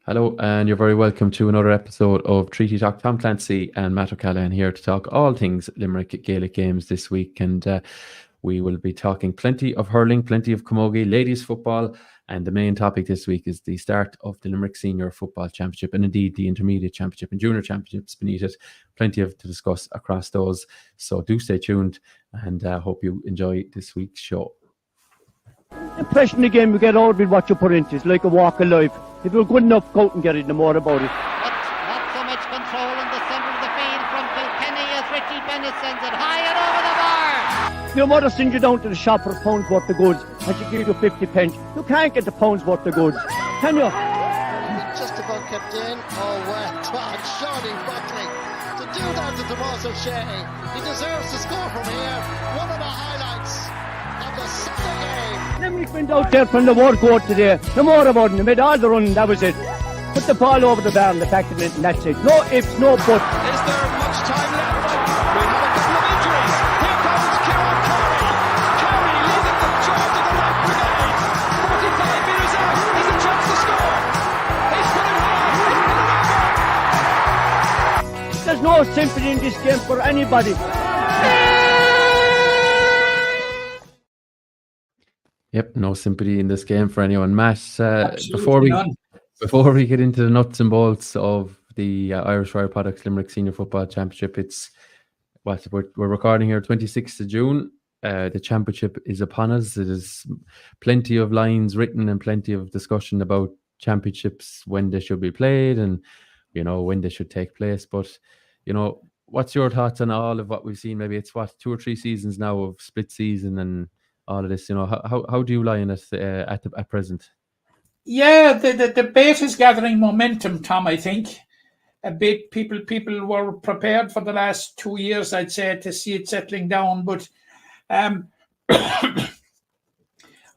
Hello, and you're very welcome to another episode of Treaty Talk. Tom Clancy and Matt O'Callaghan here to talk all things Limerick Gaelic games this week. And we will be talking plenty of hurling, plenty of camogie, ladies football. And the main topic this week is the start of the Limerick Senior Football Championship and indeed the Intermediate Championship and Junior Championships beneath it. Plenty of to discuss across those. So do stay tuned and hope you enjoy this week's show. Impression again, we get out with what you put into it. It's like a walk of life. If you're good enough, go out and get it, no more about it. But not so much control in the centre of the field from Kilkenny as Richie Bennett sends it high and over the bar. Your mother sends you down to the shop for a pound's worth of goods and she gives you 50 pence. You can't get the pound's worth of goods, can you? Just about kept in. Oh, well done, Shawnee Buckley. To do that to Tomas O'Shea, he deserves to score from here. One of the highlights of the Sunday game. Limerick went out there from the word go today. No more about it. They made all the running, that was it. Put the ball over the bar and the back of it, and that's it. No ifs, no buts. Is there much time left? We have a couple of injuries. Here comes Kieran Carey. Carey leading the charge of the right brigade. 45 metres out. He's a chance to score. He's put it high. There's no sympathy in this game for anybody. Yep, no sympathy in this game for anyone. Matt, Absolutely before we get into the nuts and bolts of the Irish Fire Products Limerick Senior Football Championship, it's what we're recording here, 26th of June. The championship is upon us. It is plenty of lines written and plenty of discussion about championships, when they should be played and, when they should take place. But, what's your thoughts on all of what we've seen? Maybe it's 2 or 3 seasons now of split season and all of this. How do you lie in it at present? Yeah, the debate is gathering momentum, Tom, I think. A bit people were prepared for the last 2 years, I'd say, to see it settling down. But I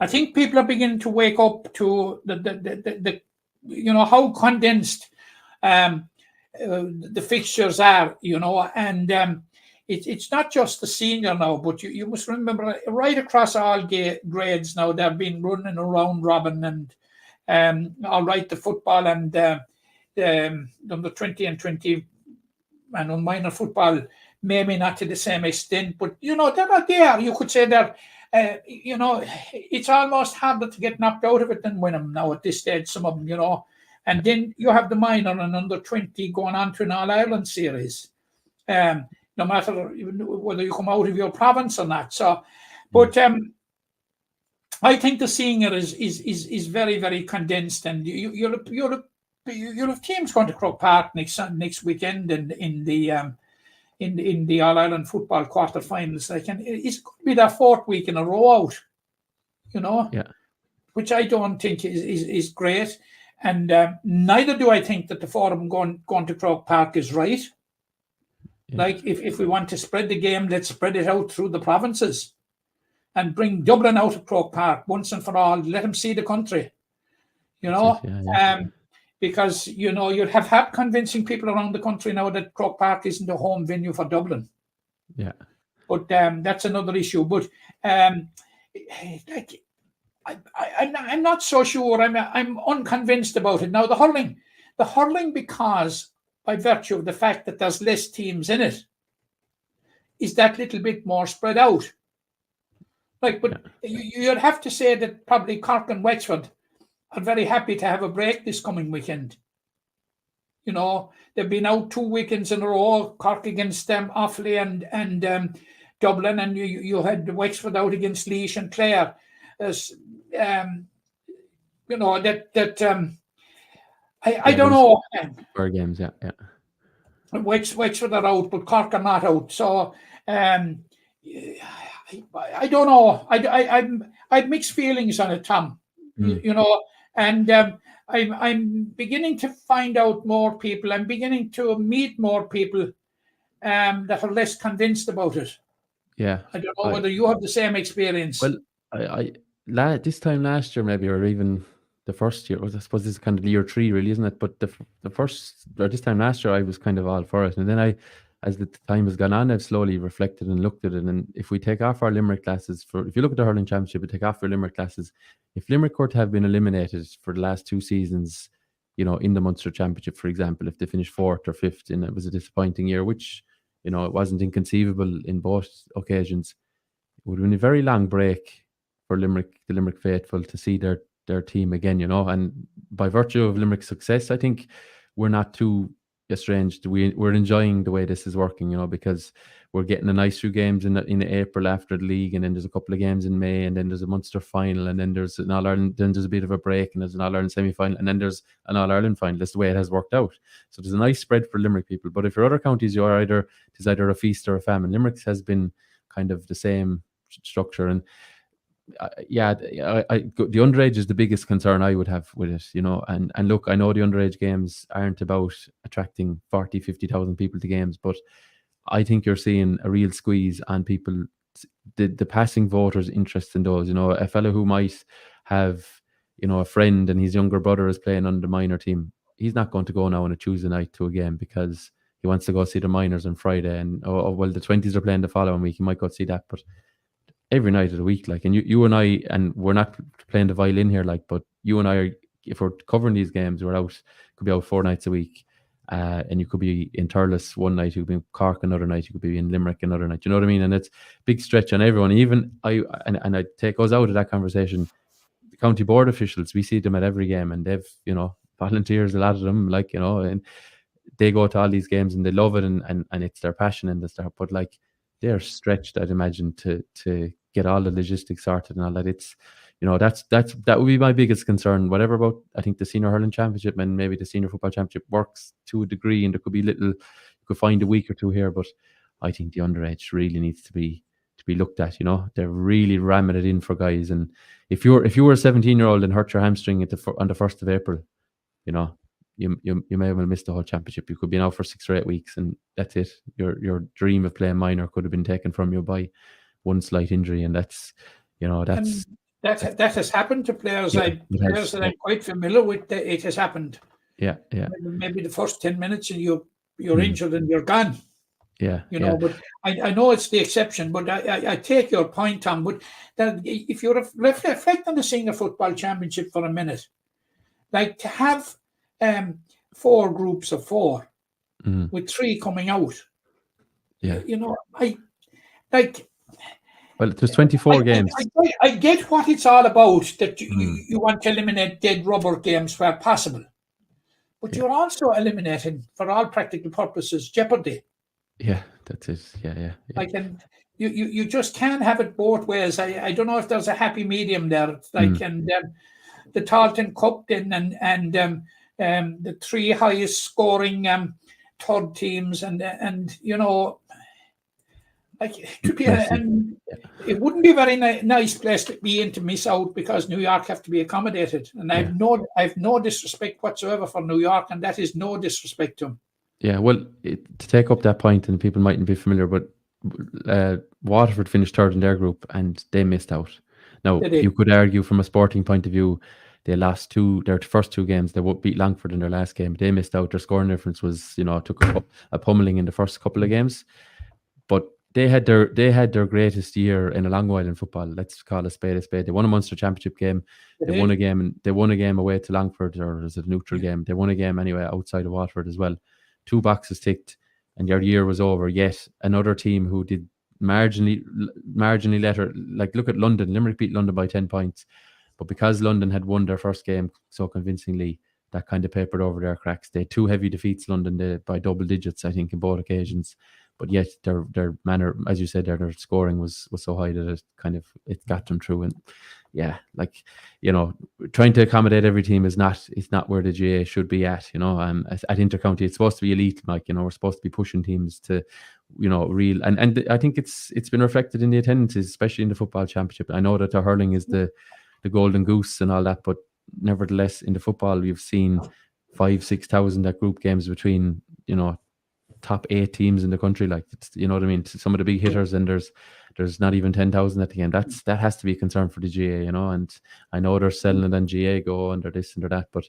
think people are beginning to wake up to the how condensed the fixtures are, and it's not just the senior now, but you must remember right across all grades now, they've been running around robin and all right, the football and the under 20 and 20 and on minor football, maybe not to the same extent, but they're not there. You could say that it's almost harder to get knocked out of it than win them now at this stage, some of them, and then you have the minor and under 20 going on to an All-Ireland series, no matter whether you come out of your province or not. So, but I think the senior is very, very condensed, and you'll have teams going to Croke Park next weekend in the All-Ireland football quarterfinals. And it's going to be their 4th week in a row out, Yeah. which I don't think is great. And neither do I think that the forum going to Croke Park is right. Yeah. Like, if we want to spread the game, let's spread it out through the provinces and bring Dublin out of Croke Park once and for all. Let them see the country, because, you'd have had convincing people around the country now that Croke Park isn't a home venue for Dublin. Yeah. But that's another issue. But I'm not so sure. I'm unconvinced about it. Now, the hurling, because by virtue of the fact that there's less teams in it, is that little bit more spread out. You'd have to say that probably Cork and Wexford are very happy to have a break this coming weekend. They've been out 2 weekends in a row, Cork against Offaly and Dublin, and you had Wexford out against Laois and Clare. I don't know. For games, yeah. Wexford are out, but Cork are not out. So I don't know. I've mixed feelings on it, Tom. And I'm beginning to find out more people. I'm beginning to meet more people that are less convinced about it. Yeah. I don't know whether you have the same experience. Well, this time last year, maybe, or even the first year, I suppose this is kind of year 3, really, isn't it? But the first, or this time last year, I was kind of all for it. And then as the time has gone on, I've slowly reflected and looked at it. And if we take off our Limerick classes, if you look at the hurling championship, we take off our Limerick classes. If Limerick were to have been eliminated for the last 2 seasons, in the Munster Championship, for example, if they finished fourth or fifth and it was a disappointing year, which, it wasn't inconceivable in both occasions, it would have been a very long break for the Limerick faithful to see their team again, and by virtue of Limerick's success, I think we're not too estranged. We're enjoying the way this is working, because we're getting a nice few games in April after the league, and then there's a couple of games in May, and then there's a Munster final, and then there's an All-Ireland, then there's a bit of a break, and there's an All-Ireland semi-final, and then there's an All-Ireland final. That's the way it has worked out. So there's a nice spread for Limerick people. But if you're other counties, it's either a feast or a famine. Limerick's has been kind of the same structure, and the underage is the biggest concern I would have with it, and look, I know the underage games aren't about attracting 40, 50,000 people to games, but I think you're seeing a real squeeze on people, the passing voters' interest in those. A fellow who might have, a friend and his younger brother is playing on the minor team, he's not going to go now on a Tuesday night to a game because he wants to go see the minors on Friday, and well, the 20s are playing the following week, he might go see that. But every night of the week, and you and I, and we're not playing the violin here, but you and I if we're covering these games, we're out, could be out 4 nights a week. And you could be in Thurles one night, you could be in Cork another night, you could be in Limerick another night. You know what I mean? And it's big stretch on everyone. Even I take us out of that conversation. The county board officials, we see them at every game, and they've volunteers, a lot of them, and they go to all these games and they love it, and it's their passion and the stuff. But they're stretched, I'd imagine, to get all the logistics sorted and all that. It's that would be my biggest concern. Whatever about, I think the senior hurling championship and maybe the senior football championship works to a degree, and there could be you could find a week or two here, but I think the underage really needs to be looked at. They're really ramming it in for guys, and if you were a 17-year-old and hurt your hamstring on the 1st of April, you may well miss the whole championship. You could be out for 6 or 8 weeks, and that's it. Your dream of playing minor could have been taken from you by one slight injury, and that's. That has happened to players. Players that I'm quite familiar with. It has happened. Yeah. Maybe the first 10 minutes, and you're injured and you're gone. Yeah. But I know it's the exception. But I take your point, Tom. But that if you reflect on the senior football championship for a minute, to have 4 groups of 4 with 3 coming out. Yeah. Well, there's 24 games. I get what it's all about, that you want to eliminate dead rubber games where possible. But you're also eliminating, for all practical purposes, jeopardy. Yeah, that's it. Yeah. And you just can't have it both ways. I don't know if there's a happy medium there. And the Tarleton Cup then, and the 3 highest scoring third teams, and it wouldn't be a very nice place to be in to miss out, because New York have to be accommodated, and I've no disrespect whatsoever for New York, and that is no disrespect to them. Yeah, well, to take up that point, and people mightn't be familiar, but Waterford finished 3rd in their group and they missed out. Now, you could argue from a sporting point of view, they lost their first 2 games. They beat Langford in their last game. They missed out. Their scoring difference was, took a pummeling in the first couple of games, but they had their greatest year in a long while in football. Let's call a spade a spade. They won a Munster Championship game. They won a game away to Langford, or was it a neutral game? They won a game anyway outside of Waterford as well. 2 boxes ticked, and your year was over. Yet another team who did marginally better. Look at London. Limerick beat London by 10 points, but because London had won their first game so convincingly, that kind of papered over their cracks. They had 2 heavy defeats, London, by double digits, I think, in both occasions. But yet their manner, as you said, their scoring was so high that it got them through. And trying to accommodate every team is not where the GA should be at. At intercounty, it's supposed to be elite. We're supposed to be pushing teams to, real. And I think it's been reflected in the attendances, especially in the football championship. I know that the hurling is the golden goose and all that, but nevertheless, in the football, we've seen 5,000-6,000 at group games between top 8 teams in the country. You know what I mean? Some of the big hitters, and there's not even 10,000 at the game. That has to be a concern for the GA, and I know they're selling it on GA Go and they're this and they're that, but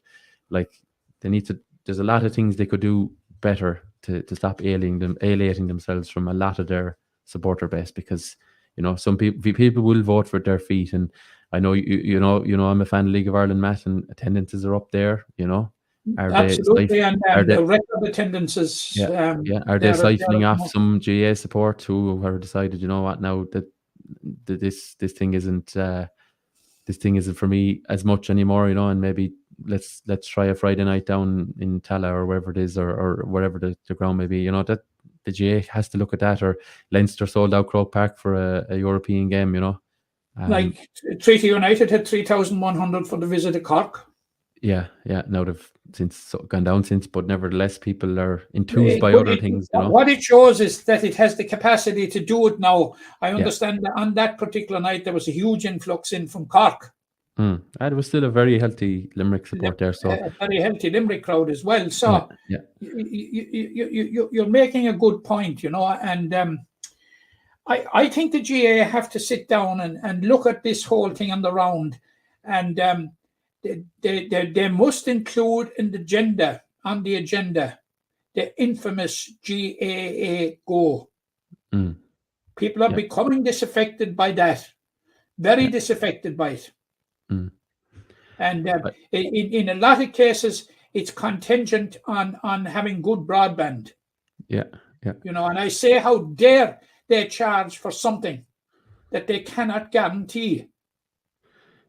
they need to. There's a lot of things they could do better to stop alienating themselves from a lot of their supporter base, because some people will vote for their feet, and I know you know I'm a fan of League of Ireland, Matt, and attendances are up there, Are Absolutely, they and are they the record attendances. are they siphoning they're off some GA support who have decided, you know what, now that this thing isn't for me as much anymore, you know, and maybe let's try a Friday night down in Tala or wherever it is, or wherever the ground may be, you know, that the GA has to look at that, or Leinster sold out Croke Park for a European game, you know. like Treaty United had 3,100 for the visit to Cork. Yeah, now they've since gone down since, but nevertheless, people are enthused by other things, you know. What it shows is that it has the capacity to do it now. I Yeah. understand that on that particular night there was a huge influx in from Cork. And it was still a very healthy Limerick support there, so A very healthy Limerick crowd as well. So yeah. you're making a good point, you know, and I think the GA have to sit down and look at this whole thing on the round, and they must include on the agenda, the infamous GAA Go. People are becoming disaffected by that, very disaffected by it. And in a lot of cases, it's contingent on having good broadband. Yeah. You know, and I say, how dare they charge for something that they cannot guarantee?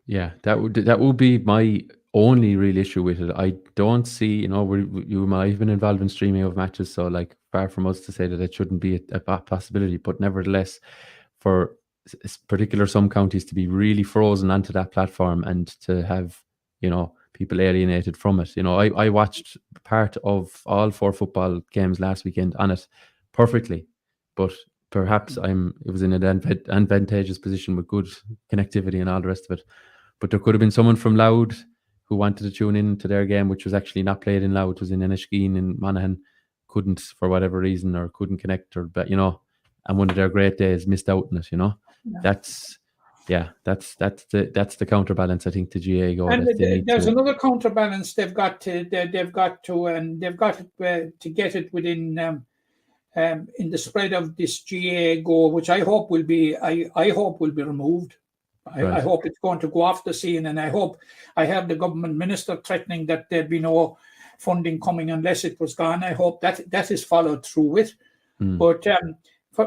Yeah, that would be my only real issue with it. I don't see, you know, you might have been involved in streaming of matches, so like far from us to say that it shouldn't be a possibility, but nevertheless, for particular some counties to be really frozen onto that platform and to have, you know, people alienated from it. You know, I watched part of all 4 football games last weekend on it perfectly, but perhaps it was in an advantageous position with good connectivity and all the rest of it. But there could have been someone from Loud who wanted to tune in to their game, which was actually not played in Loud, it was in Enniskeane in Monaghan, couldn't for whatever reason, or couldn't connect, or, you know, and one of their great days missed out on it, you know. That's the counterbalance, I think, to GA Go. And there's another counterbalance they've got to get it within in the spread of this GA Go, which I hope will be removed. I hope it's going to go off the scene, and I have the government minister threatening that there'd be no funding coming unless it was gone. I hope that is followed through with. But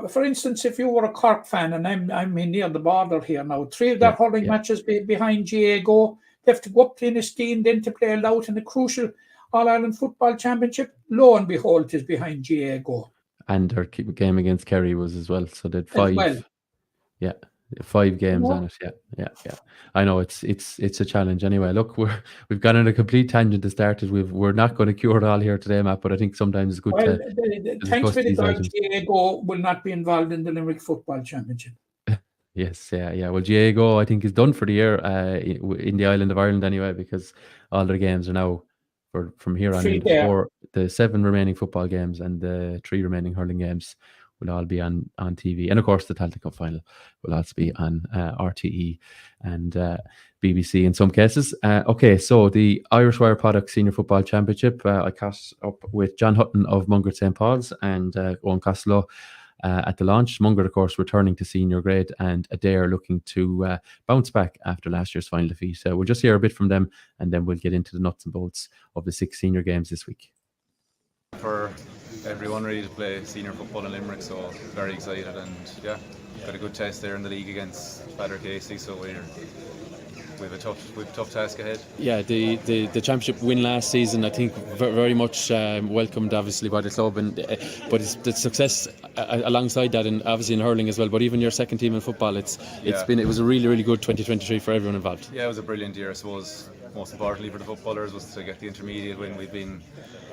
for instance, if you were a Cork fan, and I'm near the border here now, 3 of their hurling matches behind GA Go, they have to go up to Enniskeane then to play Louth in the crucial All-Ireland Football Championship. Lo and behold, it is behind GA Go. And their game against Kerry was as well, so they'd 5. 5 games on it. Yeah. I know it's a challenge. Anyway, look, we've gone on a complete tangent to start it. We're not going to cure it all here today, Matt, but I think sometimes it's good to thanks for the GA Go will not be involved in the Limerick Football Championship. Yes, yeah. Well, GA Go, I think, is done for the year in the island of Ireland anyway, because all their games are now from here on in, for the 7 remaining football games and the 3 remaining hurling games will all be on TV. And of course, the Tailteann Cup final will also be on RTE and BBC in some cases. Okay, so the Irish Wire Products Senior Football Championship, I caught up with John Hutton of Mungret St. Paul's and Owen Costello at the launch. Mungret, of course, returning to senior grade, and Adair looking to bounce back after last year's final defeat. We'll just hear a bit from them, and then we'll get into the nuts and bolts of the 6 senior games this week. For everyone ready to play senior football in Limerick, so very excited, and got a good test there in the league against Father Casey, so we've a tough task ahead. Yeah, the championship win last season, I think, very much welcomed, obviously, by the club, and but it's the success alongside that, and obviously in hurling as well. But even your second team in football, it was a really good 2023 for everyone involved. Yeah, it was a brilliant year, I suppose. Most importantly for the footballers was to get the intermediate win. We've been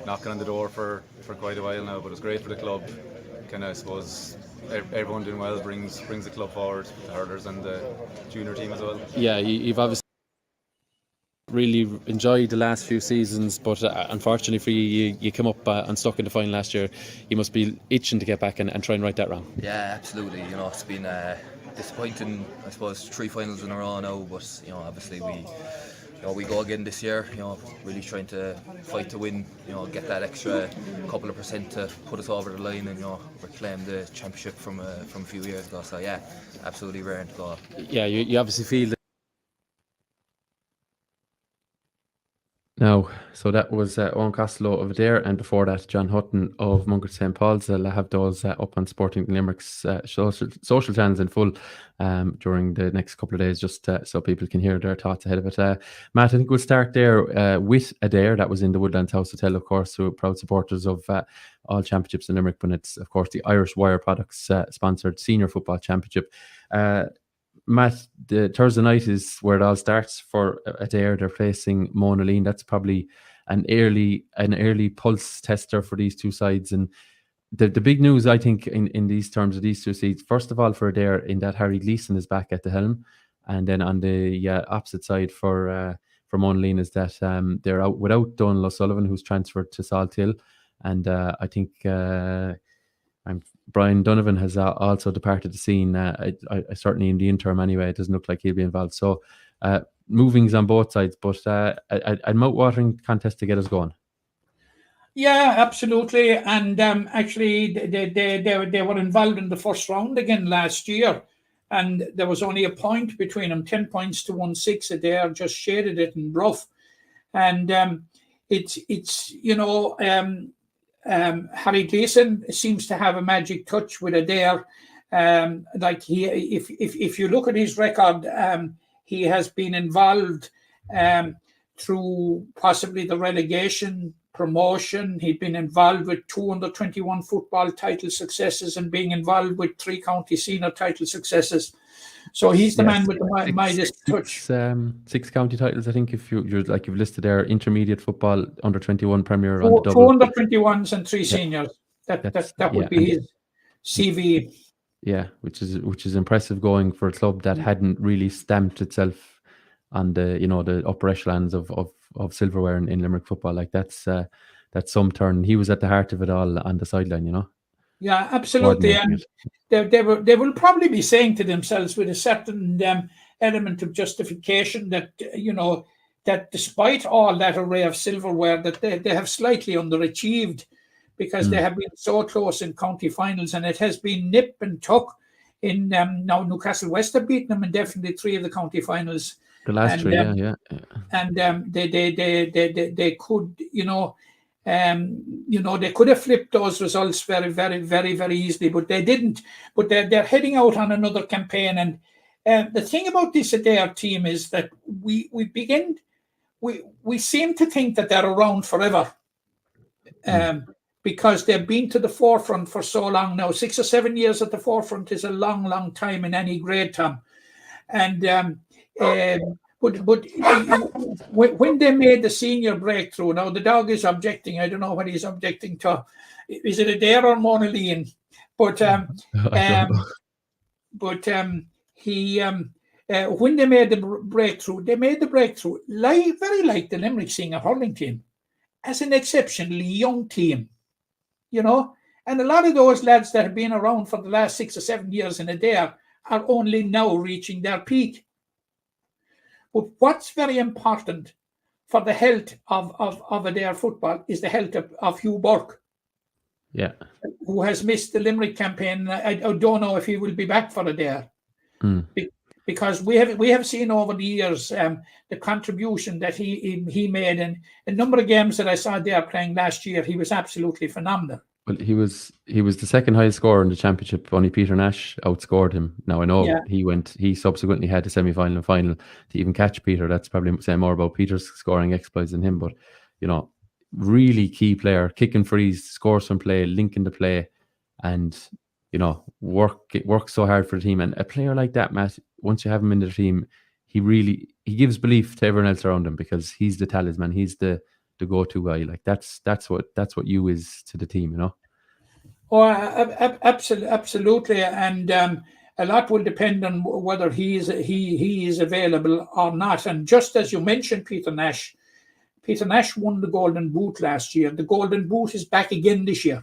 knocking on the door for quite a while now, but it's great for the club. I suppose everyone doing well brings the club forward, the hurlers and the junior team as well. Yeah, you've obviously really enjoyed the last few seasons, but unfortunately for you, you came up unstuck in the final last year. You must be itching to get back and try and right that wrong. Yeah, absolutely. It's been disappointing, I suppose, 3 finals in a row now, but obviously we go again this year, really trying to fight to win, get that extra couple of percent to put us over the line and, reclaim the championship from a few years ago. So yeah, absolutely raring to go. Yeah, you obviously feel that Now, so that was Owen Costello of Adair, and before that, John Hutton of Munkett St. Paul's. I'll have those up on Sporting Limerick's social channels in full during the next couple of days, just so people can hear their thoughts ahead of it. Matt, I think we'll start there with Adair. That was in the Woodlands House Hotel, of course, who are proud supporters of all championships in Limerick, but it's, of course, the Irish Wire Products sponsored Senior Football Championship. Matt, the Thursday night is where it all starts for Adair. They're facing Monaleen. That's probably an early pulse tester for these two sides. And the big news, I think, in these terms of these two sides, first of all for Adair, in that Harry Gleeson is back at the helm, and then on the opposite side for Monaleen is that they're out without Donal O'Sullivan, who's transferred to Salt Hill, and I think Brian Donovan has also departed the scene. I certainly in the interim anyway, it doesn't look like he'll be involved. So movings on both sides, but a mouth-watering contest to get us going. Yeah, absolutely. And actually, they were involved in the first round again last year, and there was only a point between them, 10 points to 1-6. Adair just shaded it in rough, and it's Harry Gleeson seems to have a magic touch with Adair. Like if you look at his record, he has been involved through possibly the relegation, promotion. He'd been involved with 2 under-21 football title successes and being involved with 3 county senior title successes. So he's the man with the Midas touch. 6 county titles, I think, if you're like you've listed there, intermediate football, under-21 Premier on 2 the double. under-21s and 3 seniors. That would be his CV. Yeah, which is impressive going for a club that hadn't really stamped itself on the the upper echelons of silverware in Limerick football. Like that's some turn. He was at the heart of it all on the sideline, Yeah, absolutely. And they will probably be saying to themselves with a certain element of justification that that despite all that array of silverware, that they have slightly underachieved, because they have been so close in county finals, and it has been nip and tuck. In now Newcastle West have beaten them in definitely 3 of the county finals. The last 3, yeah. And they could, they could have flipped those results very, very, very, very easily, but they didn't. But they're heading out on another campaign. And the thing about this Adair team is that we seem to think that they're around forever, because they've been to the forefront for so long now. 6 or 7 years at the forefront is a long, long time in any grade, Tom. And but when they made the senior breakthrough, now the dog is objecting. I don't know what he's objecting to. Is it Adair or Monaleen? But when they made the breakthrough, very like the Limerick senior hurling team, as an exceptionally young team, And a lot of those lads that have been around for the last 6 or 7 years in Adair are only now reaching their peak. But what's very important for the health of Adair football is the health of Hugh Burke, who has missed the Limerick campaign. I don't know if he will be back for Adair, because we have seen over the years the contribution that he made in a number of games that I saw Adair playing last year. He was absolutely phenomenal. Well, he was the second highest scorer in the championship. Only Peter Nash outscored him. Now I know he subsequently had the semi-final and final to even catch Peter. That's probably saying more about Peter's scoring exploits than him. But really key player, kicking frees, scores from play, linking the play, and work so hard for the team. And a player like that, Matt, once you have him in the team, he gives belief to everyone else around him, because he's the talisman. He's the go-to guy. Like that's what you is to the team, Oh, absolutely, and a lot will depend on whether he is available or not. And just as you mentioned, Peter Nash won the Golden Boot last year. The Golden Boot is back again this year.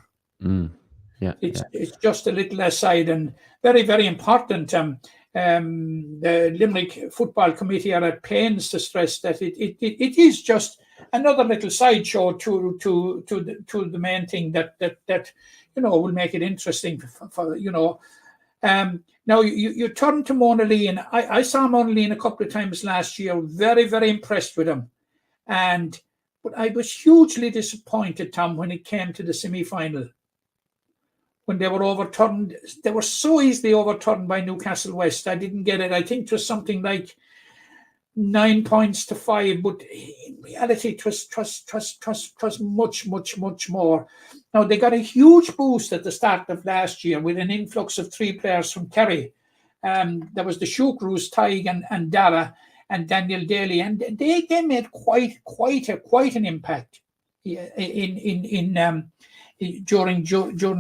It's just a little aside, and very, very important. The Limerick Football Committee are at pains to stress that it is just another little sideshow to the main thing that will make it interesting for. Now you turn to Monaleen. I saw Monaleen a couple of times last year. Very, very impressed with him, and But I was hugely disappointed, Tom, when it came to the semi-final. When they were overturned, they were so easily overturned by Newcastle West. I didn't get it. I think it was something like 9 points to 5, but in reality, it was much more. Now, they got a huge boost at the start of last year with an influx of 3 players from Kerry. There was the Shukroos, Tig and Dara and Daniel Daly, and they made quite an impact during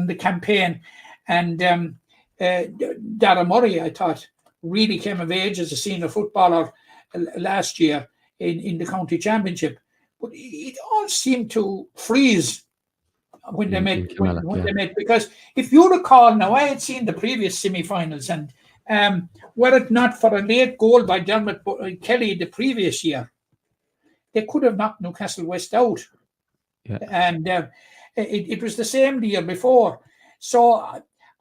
the campaign. And Dara Murray, I thought, really came of age as a senior footballer last year in the county championship. But it all seemed to freeze when they met. They met, because if you recall, now I had seen the previous semi-finals, and were it not for a late goal by Dermot Kelly the previous year, they could have knocked Newcastle West out. Yeah. And it was the same the year before. So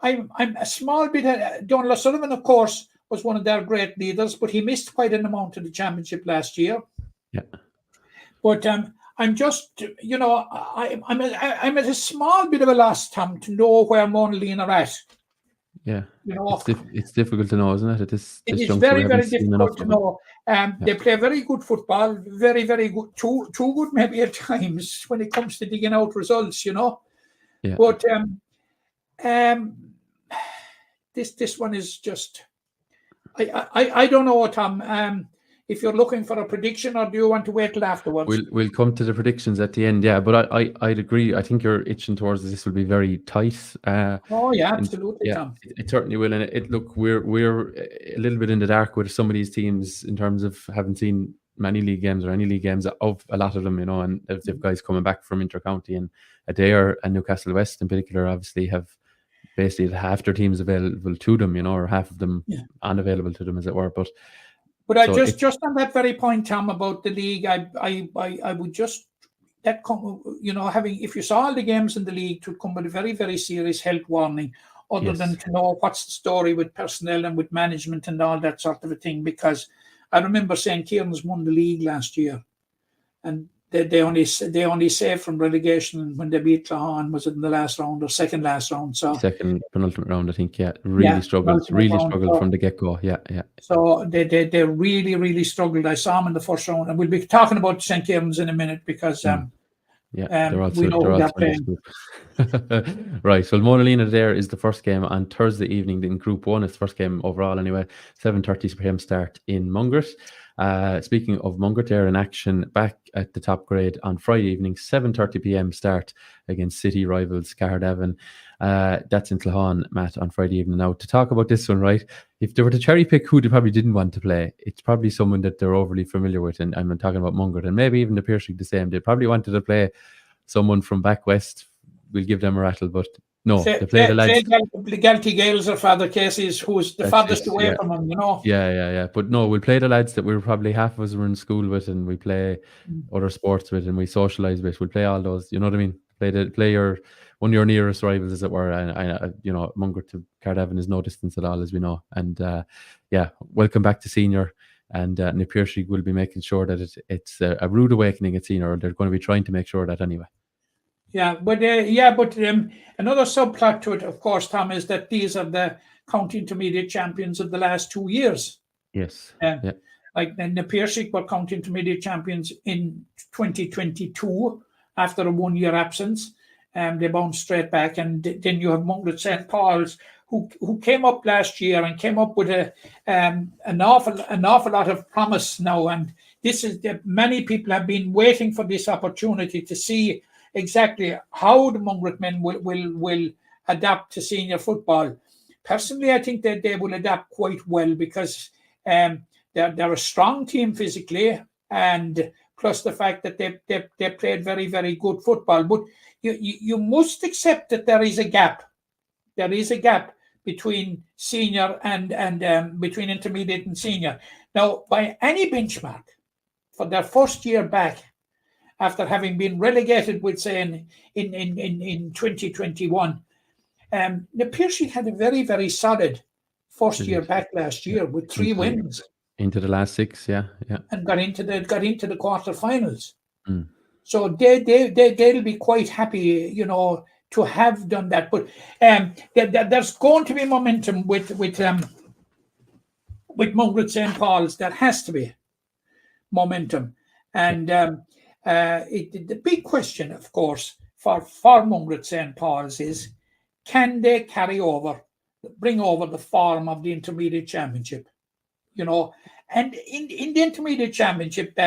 I'm a small bit. Donald O'Sullivan, of course, was one of their great leaders, but he missed quite an amount of the championship last year. Yeah. But I'm just, I'm at a small bit of a loss, Tom, to know where Monaghan are at. Yeah, it's difficult to know, isn't it? It is very difficult to know. They play very good football, very good, too good maybe at times when it comes to digging out results, Yeah. But this one is just, I don't know, Tom. If you're looking for a prediction, or do you want to wait till afterwards? We'll come to the predictions at the end, yeah. But I'd agree. I think you're itching towards this will be very tight. Oh yeah, absolutely, Tom. It certainly will. And look, we're a little bit in the dark with some of these teams in terms of having seen many league games or any league games of a lot of them, and if they've guys coming back from Intercounty and Adair and Newcastle West in particular, obviously have basically half their teams available to them, or half of them unavailable to them, as it were. But I just on that very point, Tom, about the league, I would just having, if you saw all the games in the league, to come with a very, very serious health warning, other than to know what's the story with personnel and with management and all that sort of a thing. Because I remember St. Kieran's won the league last year, and they only saved from relegation when they beat Clahan. Was it in the last round or second last round? So second penultimate round, I think. Yeah, struggled from the get go. Yeah. So they really struggled. I saw them in the first round, and we'll be talking about St. Kieran's in a minute because they're also, we know they're playing. Right. So Monalina there is the first game on Thursday evening in Group 1. It's the first game overall anyway. 7:30 p.m. start in Mungret. Speaking of Mungret, they're in action back at the top grade on Friday evening, 7:30 p.m. start against city rivals Cardiff. That's in Clahan, Matt, on Friday evening. Now, to talk about this one, right, if they were to cherry pick who they probably didn't want to play, it's probably someone that they're overly familiar with, and I'm talking about Mungret, and maybe even the Piercing the same. They probably wanted to play someone from back west. We'll give them a rattle, but no, they play the lads. The Galty Gales or Father Casey's, who's the farthest away from them, Yeah. But no, we'll play the lads that we're probably half of us were in school with, and we play other sports with, and we socialise with. We'll play all those. You know what I mean? Play your one of your nearest rivals, as it were. And Mungret to Cardiff is no distance at all, as we know. And welcome back to senior. And New Piercy will be making sure that it's a rude awakening at senior. They're going to be trying to make sure of that anyway. Yeah, but another subplot to it, of course, Tom, is that these are the county intermediate champions of the last 2 years. Yes. Like the Piercy were county intermediate champions in 2022 after a 1-year absence. They bounced straight back, and then you have Mungret St. Paul's, who came up last year and came up with an awful lot of promise now. And this is many people have been waiting for this opportunity to see exactly how the Mungret men will adapt to senior football. Personally, I think that they will adapt quite well, because they're a strong team physically, and plus the fact that they played very, very good football. But you must accept that there is a gap. There is a gap between senior and between intermediate and senior. Now, by any benchmark, for their first year back, after having been relegated, we'd say in 2021, the Piercy had a very, very solid first year back last year with 3 wins into the last 6, and got into the quarterfinals. So they'll be quite happy, to have done that. But there's going to be momentum with Mungret St. Paul's. There has to be momentum. And the big question, of course, for Mungret St. Paul's is, can they bring over the form of the Intermediate Championship? And in the Intermediate Championship,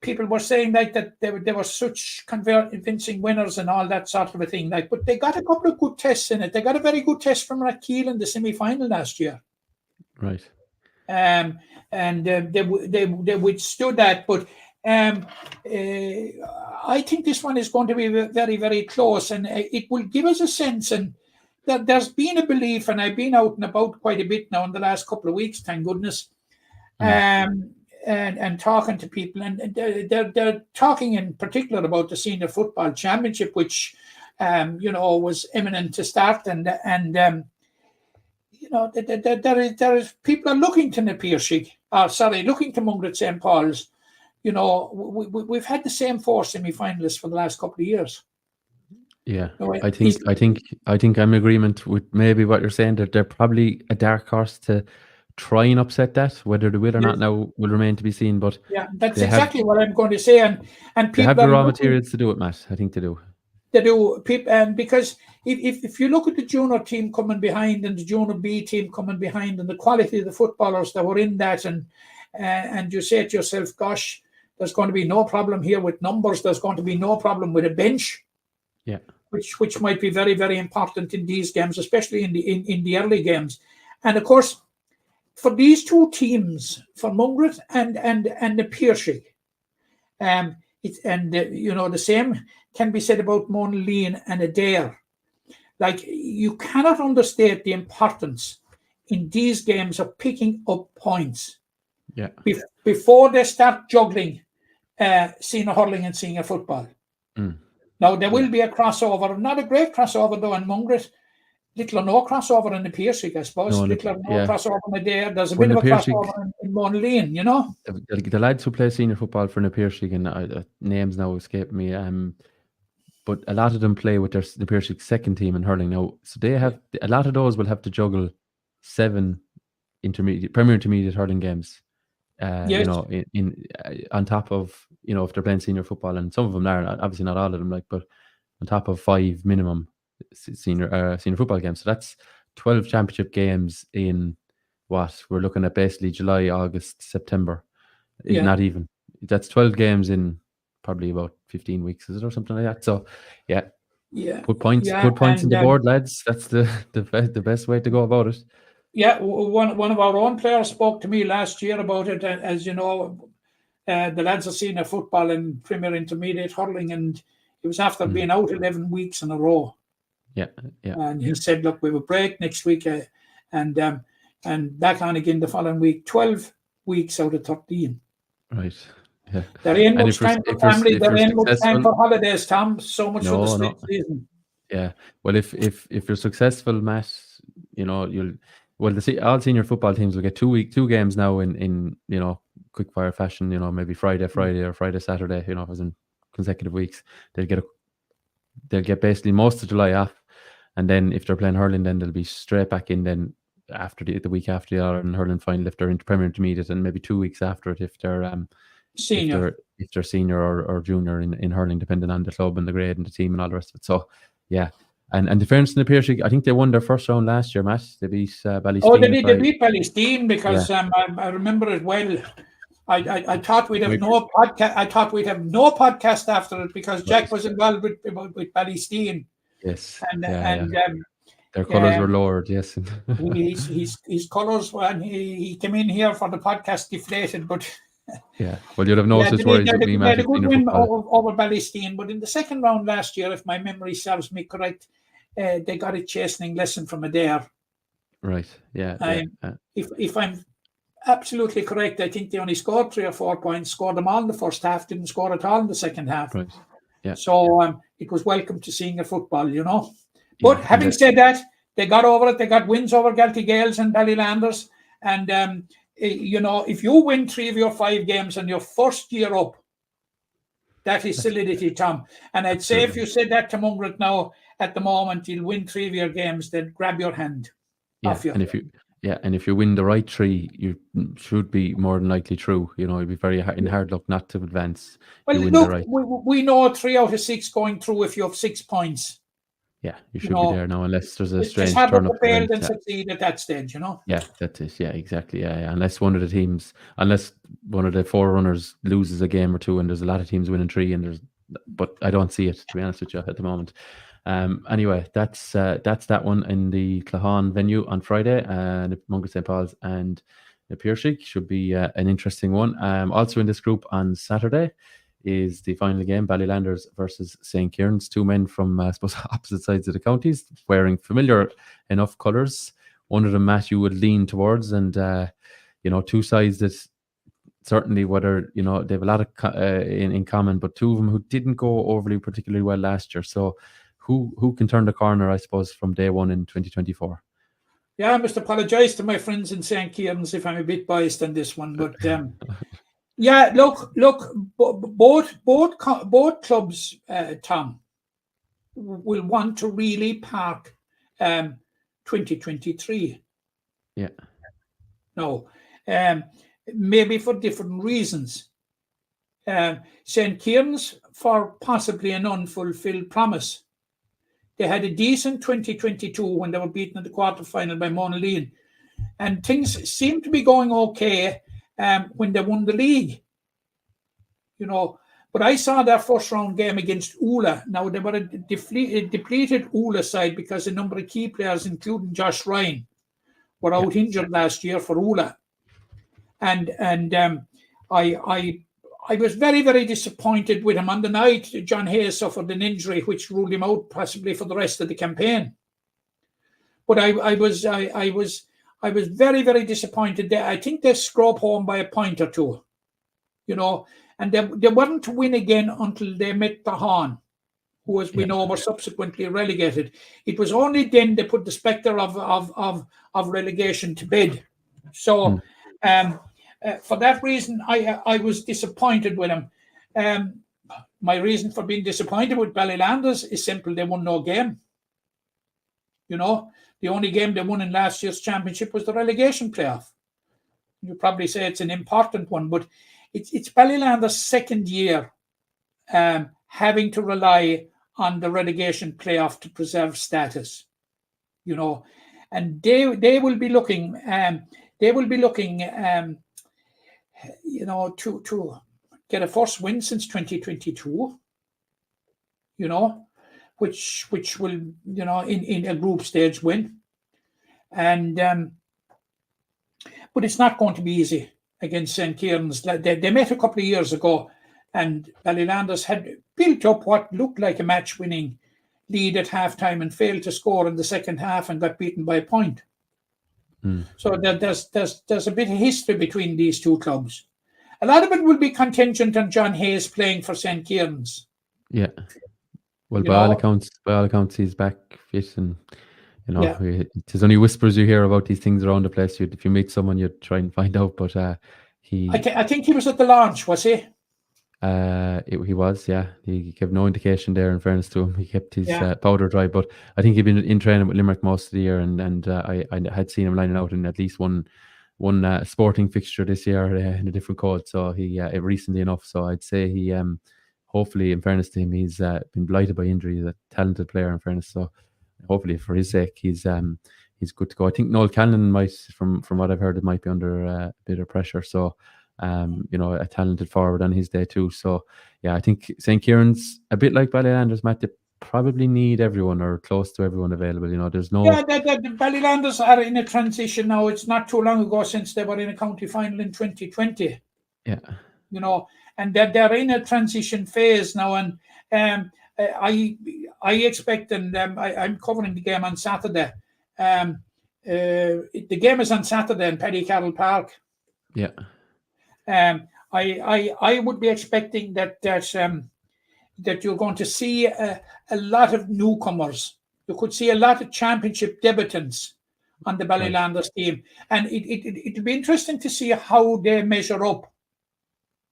people were saying that they were such convincing winners and all that sort of a thing. But they got a couple of good tests in it. They got a very good test from Rathkeale in the semi-final last year. Right. And they withstood that. But I think this one is going to be very, very close, and it will give us a sense. And that there's been a belief, and I've been out and about quite a bit now in the last couple of weeks, thank goodness. And talking to people, and they're talking in particular about the Senior Football Championship, which was imminent to start, and there is people are looking to looking to Mungret St. Paul's. We've had the same 4 semi-finalists for the last couple of years. Yeah, I think I'm in agreement with maybe what you're saying. That they're probably a dark horse to try and upset that. Whether they will or not now will remain to be seen. But yeah, that's exactly what I'm going to say. And people they have the raw materials to do it, Matt. I think they do. They do, and because if you look at the junior team coming behind and the junior B team coming behind, and the quality of the footballers that were in that, and you say to yourself, gosh, there's going to be no problem here with numbers. There's going to be no problem with a bench. Yeah, which might be very, very important in these games, especially in the early games. And of course, for these two teams, for Mungret and the Piercy, the same can be said about Monaleen and Adair. Like, you cannot understate the importance in these games of picking up points. Yeah. Before they start juggling senior hurling and senior football. Now, there will be a crossover, not a great crossover though in Mungret. Little or no crossover in the Piercy, I suppose. Little or no crossover in Adair. There's a bit of a crossover in Monaleen, The lads who play senior football for the Piercy, and names now escape me, but a lot of them play with the Piercy second team in hurling now. So they have, a lot of those will have to juggle 7 Premier Intermediate hurling games. Yes. On top of, if they're playing senior football, and some of them are, obviously not all of them, but on top of 5 minimum senior football games. So that's 12 championship games in what we're looking at, basically July, August, September. Yeah. Not even. That's 12 games in probably about 15 weeks, is it, or something like that? So yeah. Put points in the board, lads. That's the best way to go about it. Yeah, one of our own players spoke to me last year about it. As you know, the lads are senior football and Premier Intermediate hurling, and it was after being out 11 weeks in a row. Yeah. And he said, look, we have a break next week, and back on again the following week. 12 weeks out of 13. Right. Yeah. There ain't much time for family. There ain't much time for holidays, Tom. So much for the season. Yeah. Well, if you're successful, Matt, all senior football teams will get 2 games now in quick fire fashion. Maybe Friday or Friday Saturday. As in consecutive weeks, they'll get basically most of July off, and then if they're playing hurling, then they'll be straight back in then after the week after the Ireland hurling final if they're into Premier Intermediate, and maybe 2 weeks after it if they're senior, if they're senior or junior in hurling, depending on the club and the grade and the team and all the rest of it. So yeah. And the fairness in the Piercy, I think they won their first round last year, Matt. They beat Ballysteen. Oh, they beat Ballysteen because I remember it well. I thought we'd have no podcast. I thought we'd have no podcast after it because Jack was involved with Ballysteen. Yes, and their colours were lowered. Yes, his colours when he came in here for the podcast deflated, but. Yeah, well, you'd have noticed they had a good win over Ballysteen, but in the second round last year, if my memory serves me correct, they got a chastening lesson from Adair. Right. Yeah. If I'm absolutely correct, I think they only scored 3 or 4 points, scored them all in the first half, didn't score at all in the second half. Right. Yeah. So it was welcome to senior football, But having said that, they got over it. They got wins over Galtee Gales and Ballylanders, and if you win 3 of your 5 games in your first year up, That is solidity, Tom. And I'd say if you said that to Mungret now, at the moment, you'll win 3 of your games, then grab your hand off you. And if you win the right 3, you should be more than likely through. You know, you'd be very in hard luck not to advance. Well, you win look, the right. we know 3 out of 6 going through if you have 6 points. Yeah, you should be there now, unless there's a strange just have turn it up prepared event. and succeed at that stage, you know. Yeah, that's it. Yeah, exactly. Yeah. Unless one of the 4 runners loses a game or 2, and there's a lot of teams winning 3, but I don't see it, to be honest with you, at the moment. Anyway, that's that one in the Clahan venue on Friday, the Mungret St. Paul's and the Piershik should be an interesting one. Also in this group on Saturday is the final game, Ballylanders versus St. Kieran's. 2 men from, I suppose, opposite sides of the counties, wearing familiar enough colours. One of them, Matt, you would lean towards, and 2 sides that certainly, whether they have a lot of in common, but 2 of them who didn't go overly particularly well last year. So, who can turn the corner, I suppose, from day one in 2024? Yeah, I must apologise to my friends in St. Kieran's if I'm a bit biased on this one, but yeah, look, both clubs, Tom, will want to really park 2023. Yeah. No, maybe for different reasons. St. Kieran's for possibly an unfulfilled promise. They had a decent 2022 when they were beaten at the quarterfinal by Monaleen, and things seemed to be going okay when they won the league. But I saw their first round game against Ula. Now, they were a depleted Ula side because a number of key players, including Josh Ryan, were out injured last year for Ula. And I was very, very disappointed with him. On the night, John Hayes suffered an injury which ruled him out possibly for the rest of the campaign. But I was very, very disappointed there. I think they scrubbed home by a point or 2, and they weren't to win again until they met the Horn, who, as we know, were subsequently relegated. It was only then they put the spectre of relegation to bed. So, for that reason, I was disappointed with him. My reason for being disappointed with Ballylanders is simple: they won no game. The only game they won in last year's championship was the relegation playoff. You probably say it's an important one, but it's Ballylanders' second year having to rely on the relegation playoff to preserve status. And they will be looking. To get a first win since 2022, which will, in a group stage win. And, but it's not going to be easy against St. Kieran's. They met a couple of years ago, and Ballylanders had built up what looked like a match-winning lead at halftime and failed to score in the second half and got beaten by a point. So there's a bit of history between these 2 clubs. A lot of it will be contingent on John Hayes playing for St. Kieran's. Yeah. Well, by all accounts, he's back fit, and there's only whispers you hear about these things around the place. If you meet someone, you try and find out. But I think he was at the launch, was he? He was, yeah. He gave no indication there, in fairness to him. He kept his powder dry, but I think he'd been in training with Limerick most of the year, and I had seen him lining out in at least one sporting fixture this year in a different code. So he recently enough. So I'd say he hopefully, in fairness to him, he's been blighted by injury. He's a talented player, in fairness. So hopefully, for his sake, he's good to go. I think Noel Cannon might, from what I've heard, it might be under a bit of pressure. So. A talented forward on his day too. So, yeah, I think St. Kieran's, a bit like Ballylanders, Matt, they probably need everyone or close to everyone available. There's no... Yeah, the Ballylanders are in a transition now. It's not too long ago since they were in a county final in 2020. Yeah. And they're in a transition phase now. And I expect, and I'm covering the game on Saturday. The game is on Saturday in Paddy Carroll Park. Yeah. I would be expecting that you're going to see a lot of newcomers. You could see a lot of championship debutants on the Ballylanders team, and it'll be interesting to see how they measure up.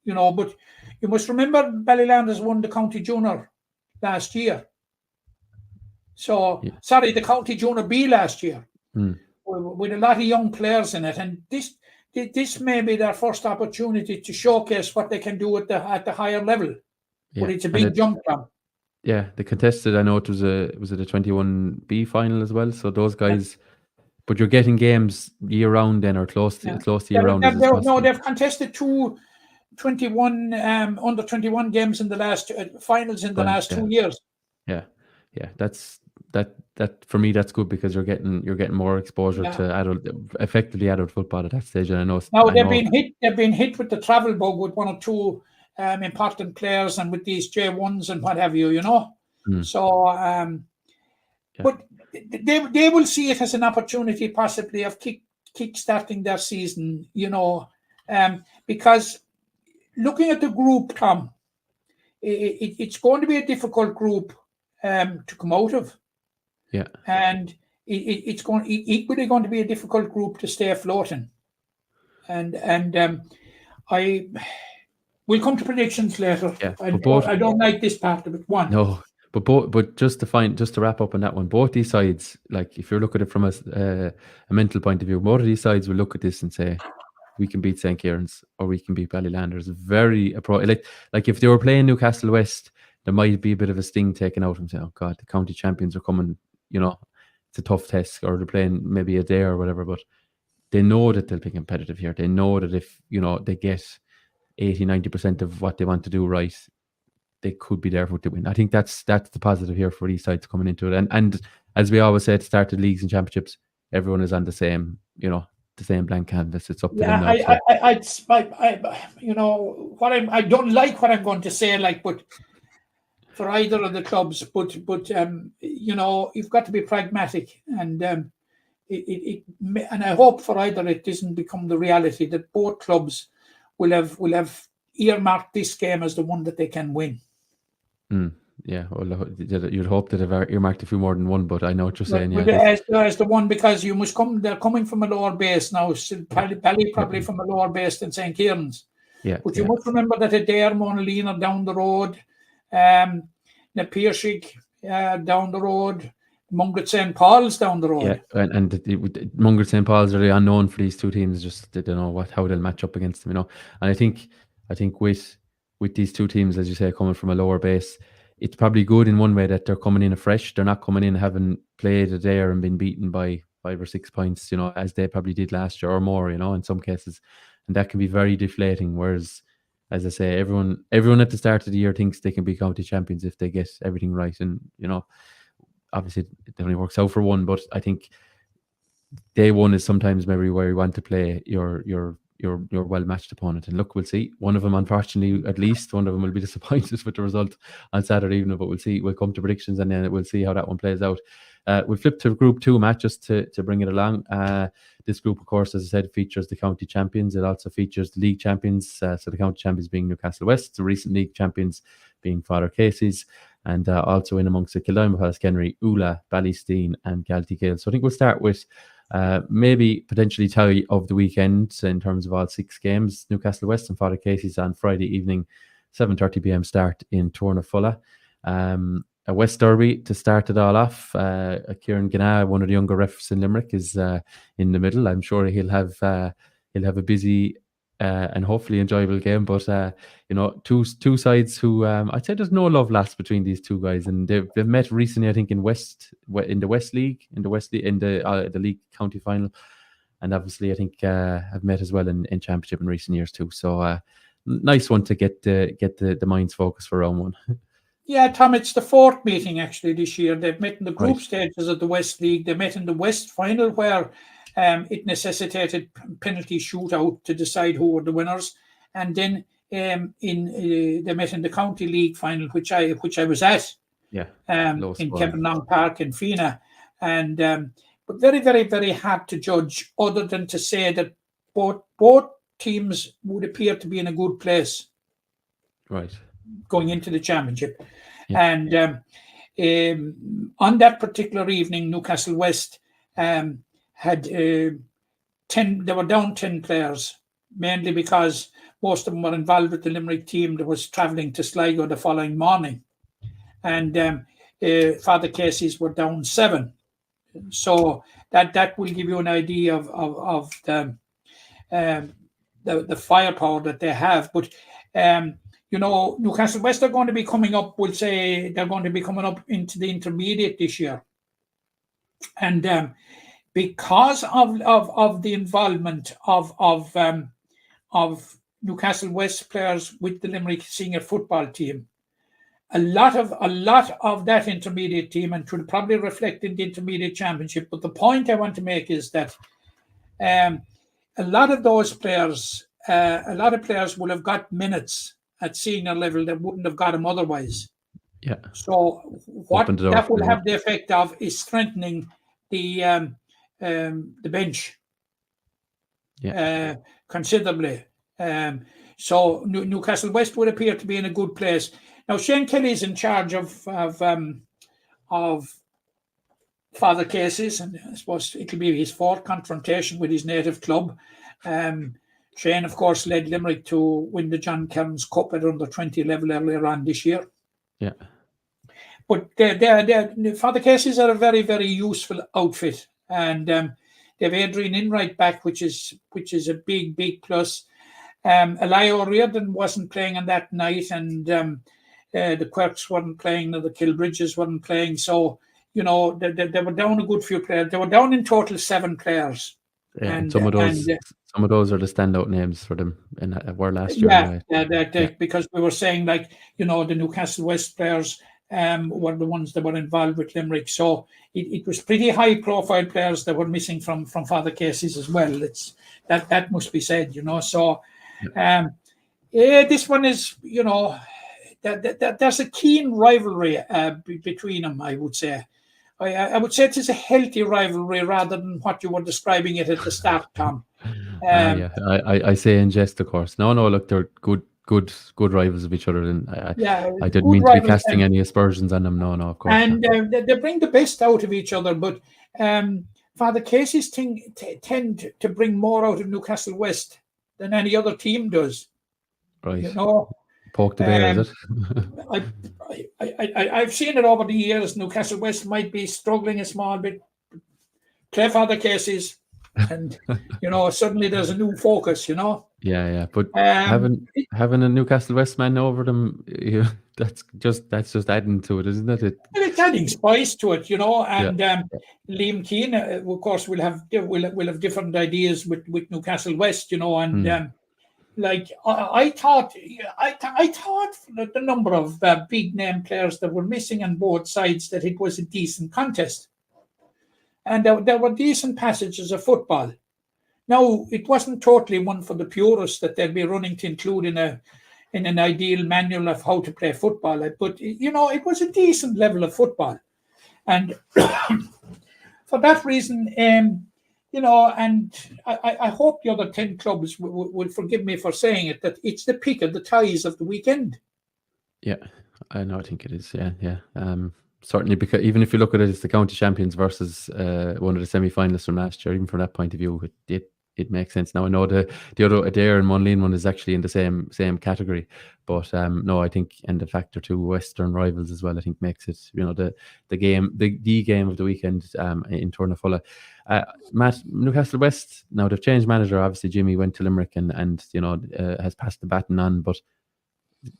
you know. But you must remember Ballylanders won the County Junior last year. So, sorry, the County Junior B last year, with a lot of young players in it. And this may be their first opportunity to showcase what they can do at the higher level. Yeah. But it's a big jump from. Yeah, the contested, I know it was a 21B final as well. So those guys, but you're getting games year round then, or close to year round. No, they've contested two 21 under 21 games in the last finals in the last 2 years. Yeah, that's that for me. That's good because you're getting more exposure to effectively adult football at that stage. And I know now they've been hit with the travel bug with one or two important players and with these J1s and what have you, you know. So, but they will see it as an opportunity, possibly of kick-starting their season, you know, because looking at the group, Tom, it's going to be a difficult group to come out of. Yeah, and it's equally going to be a difficult group to stay afloat in. And we'll come to predictions later. Yeah, I don't like this part of it. No, but just to wrap up on that one, both these sides, like if you're looking at it from a mental point of view, both of these sides will look at this and say, we can beat St. Kieran's or we can beat Ballylanders. Very like if they were playing Newcastle West, there might be a bit of a sting taken out and say, oh God, the county champions are coming, you know, it's a tough test, or they're playing maybe a day or whatever, but they know that they'll be competitive here. They know that if, you know, they get 80-90% of what they want to do right, they could be there for to win. I think that's the positive here for these sides coming into it. And as we always say at the start of leagues and championships, everyone is on the same, you know, the same blank canvas. It's up to them now. You know what I don't like what I'm going to say, like, but for either of the clubs, but you know, you've got to be pragmatic, and and I hope for either it doesn't become the reality that both clubs will have earmarked this game as the one that they can win. Yeah, well, you'd hope that they've earmarked a few more than one, but I know what you're saying. As the one, because you must come. They're coming from a lower base now. Bally probably from a lower base than St. Kieran's. Yeah, but you must remember that Adair, Monalina down the road, Napiershig down the road, Mungret St. Paul's down the road. Yeah, and Mungret St. Paul's are really unknown for these two teams. Just they don't know how they'll match up against them, you know. And I think with these two teams, as you say, coming from a lower base, it's probably good in one way that they're coming in afresh. They're not coming in having played a day and been beaten by 5 or 6 points, you know, as they probably did last year or more, you know, in some cases. And that can be very deflating. Whereas, as I say, everyone at the start of the year thinks they can be county champions if they get everything right. And, you know, obviously it only works out for one, but I think day one is sometimes maybe where you want to play your well-matched opponent. And look, we'll see. One of them, unfortunately, at least one of them will be disappointed with the result on Saturday evening, but we'll see. We'll come to predictions and then we'll see how that one plays out. We'll flip to Group 2, Matt, just to bring it along. This group, of course, as I said, features the county champions. It also features the league champions. So the county champions being Newcastle West, the recent league champions being Father Casey's, and also in amongst the Kildime, Kenry, Ula, Ballysteen and Galtee Gale. So I think we'll start with maybe potentially tie of the weekend in terms of all 6 games. Newcastle West and Father Casey's on Friday evening, 7:30 p.m. start in Tornafulla. A West Derby to start it all off. Kieran Gana, one of the younger refs in Limerick, is in the middle. I'm sure he'll have a busy and hopefully enjoyable game. But you know, two sides who I'd say there's no love lost between these two guys, and they've met recently. I think in the West League, in the league county final, and obviously I think have met as well in championship in recent years too. So nice one to get the minds focused for round 1. Yeah, Tom, it's the 4th meeting actually this year. They've met in the group stages of the West League. They met in the West final where it necessitated penalty shootout to decide who were the winners, and then they met in the County League final, which I was at. Yeah, in Kevin Long Park in Fina, and but very, very, very hard to judge, other than to say that both teams would appear to be in a good place, right, going into the championship. And on that particular evening, Newcastle West had 10. They were down 10 players, mainly because most of them were involved with the Limerick team that was travelling to Sligo the following morning. And Father Casey's were down 7. So that will give you an idea of the firepower that they have. But Newcastle West are going to be coming up. We'll say they're going to be coming up into the intermediate this year, and because of the involvement of Newcastle West players with the Limerick senior football team, a lot of that intermediate team, and should probably reflect in the intermediate championship. But the point I want to make is that a lot of those players, a lot of players will have got minutes at senior level that wouldn't have got them otherwise. Yeah. So what that will have the effect of is strengthening the bench considerably. So Newcastle West would appear to be in a good place. Now Shane Kelly is in charge of Father Casey's, and I suppose it'll be his 4th confrontation with his native club. Shane, of course, led Limerick to win the John Kearns Cup at under 20 level earlier on this year. Yeah. But Father Casey's are a very, very useful outfit, and they have Adrian Enright back, which is a big, big plus. Eli O'Riordan wasn't playing on that night, and the Quirks weren't playing, the Kilbridges weren't playing. So, they were down a good few players. They were down in total 7 players. Yeah, and some of those are the standout names for them, and were last year. Because we were saying, the Newcastle West players were the ones that were involved with Limerick. So it was pretty high-profile players that were missing from Father Casey's as well. That must be said, So this one is, there's a keen rivalry between them, I would say. I would say it is a healthy rivalry rather than what you were describing it at the start, Tom. I say in jest, of course. No, look, they're good rivals of each other. And I didn't mean to be casting any aspersions on them. No, of course. And they bring the best out of each other. But Father Casey's tend to bring more out of Newcastle West than any other team does. Right. Poke the bear, is it? I've seen it over the years. Newcastle West might be struggling a small bit. Play Father Casey's, and suddenly there's a new focus. Yeah. But having a Newcastle West man over them, that's just adding to it, isn't it? It's adding spice to it, And Liam Keane, of course, will have different ideas with Newcastle West, and. I thought the number of big name players that were missing on both sides, that it was a decent contest, and there were decent passages of football. Now, it wasn't totally one for the purists that they'd be running to include in an ideal manual of how to play football, but it was a decent level of football, and for that reason. And I hope the other 10 clubs will forgive me for saying it, that it's the pick of the ties of the weekend. Yeah, I know. I think it is. Yeah. Certainly, because even if you look at it, it's the county champions versus one of the semi-finalists from last year. Even from that point of view, it makes sense. Now I know the other Adair and Monleen one is actually in the same category, but no, I think, and the factor to Western rivals as well, I think makes it the game of the weekend in Tournafulla. Matt, Newcastle West, now they've changed manager. Obviously, Jimmy went to Limerick and has passed the baton on, but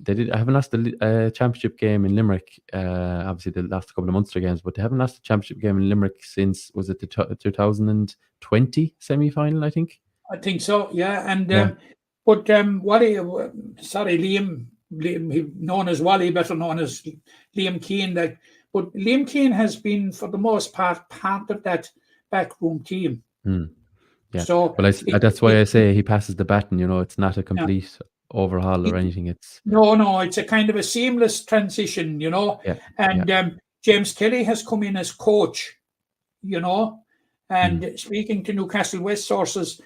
I haven't lost a championship game in Limerick. Obviously, they lost a couple of Munster games, but they haven't lost a championship game in Limerick since, was it the 2020 semi-final, I think? I think so, yeah. And but Liam, known as Wally, better known as Liam Keane. But Liam Keane has been, for the most part of that backroom team. Yeah. So that's why I say he passes the baton. It's not a complete overhaul or anything. It's it's a kind of a seamless transition. And James Kelly has come in as coach. And speaking to Newcastle West sources,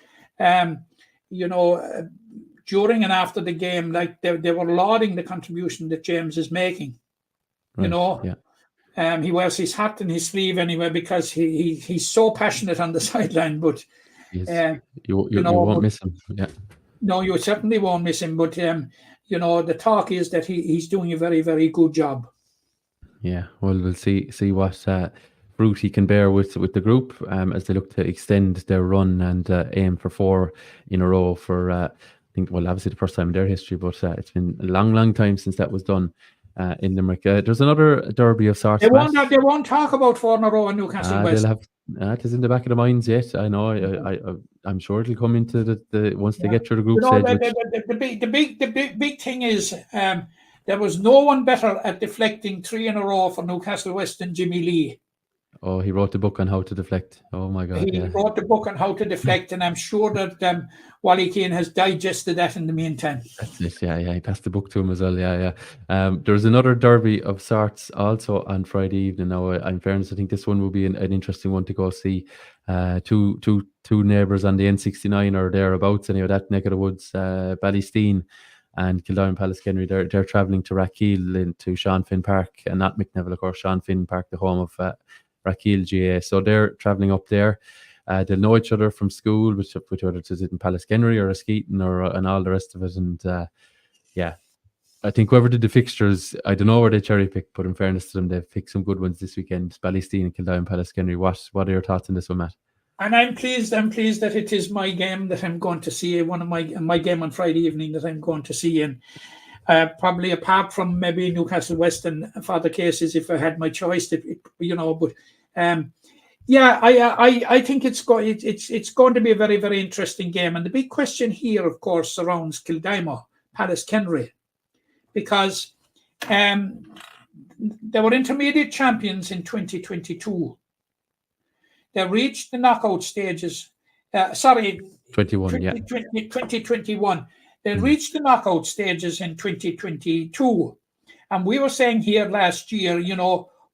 during and after the game, they were lauding the contribution that James is making. Right. He wears his hat in his sleeve anyway, because he's so passionate on the sideline. But you won't miss him. No, you certainly won't miss him. But you know, the talk is that he's doing a very, very good job. Yeah, well, we'll see what fruit he can bear with the group as they look to extend their run and aim for 4 in a row for I think, well, obviously the first time in their history, but it's been a long time since that was done in Limerick. There's another derby of sorts. They won't talk about 4 in a row in Newcastle West. They'll have it is in the back of the minds yet. I know. I'm sure it'll come into the once they get through the group stage. The big thing is there was no one better at deflecting 3 in a row for Newcastle West than Jimmy Lee. Oh, he wrote the book on how to deflect. Oh my God! He wrote the book on how to deflect, and I'm sure that Wally Keane has digested that in the meantime. That's it. Yeah. He passed the book to him as well. Yeah. There's another derby of sorts also on Friday evening. Now, in fairness, I think this one will be an interesting one to go see. Two neighbours on the N69 or thereabouts. Anyway, that neck of the woods, Ballysteen and Kildare Pallaskenry. They're travelling to Rackeel into Sean Finn Park, and not McNeville, of course. Sean Finn Park, the home of Rackeel GA. So they're travelling up there. They'll know each other from school, which whether it's in Pallaskenry or Askeaton and all the rest of it. And I think whoever did the fixtures, I don't know where they cherry picked, but in fairness to them, they've picked some good ones this weekend. Ballysteen and Kildare and Pallaskenry. What are your thoughts on this one, Matt? And I'm pleased that it is my game that I'm going to see. One of my game on Friday evening that I'm going to see. And probably apart from maybe Newcastle West and Father Cases, if I had my choice, but I think it's going to be a very, very interesting game. And the big question here, of course, surrounds Kildare Pallaskenry, because they were intermediate champions in 2022. They reached the knockout stages. 2021. They reached the knockout stages in 2022. And we were saying here last year,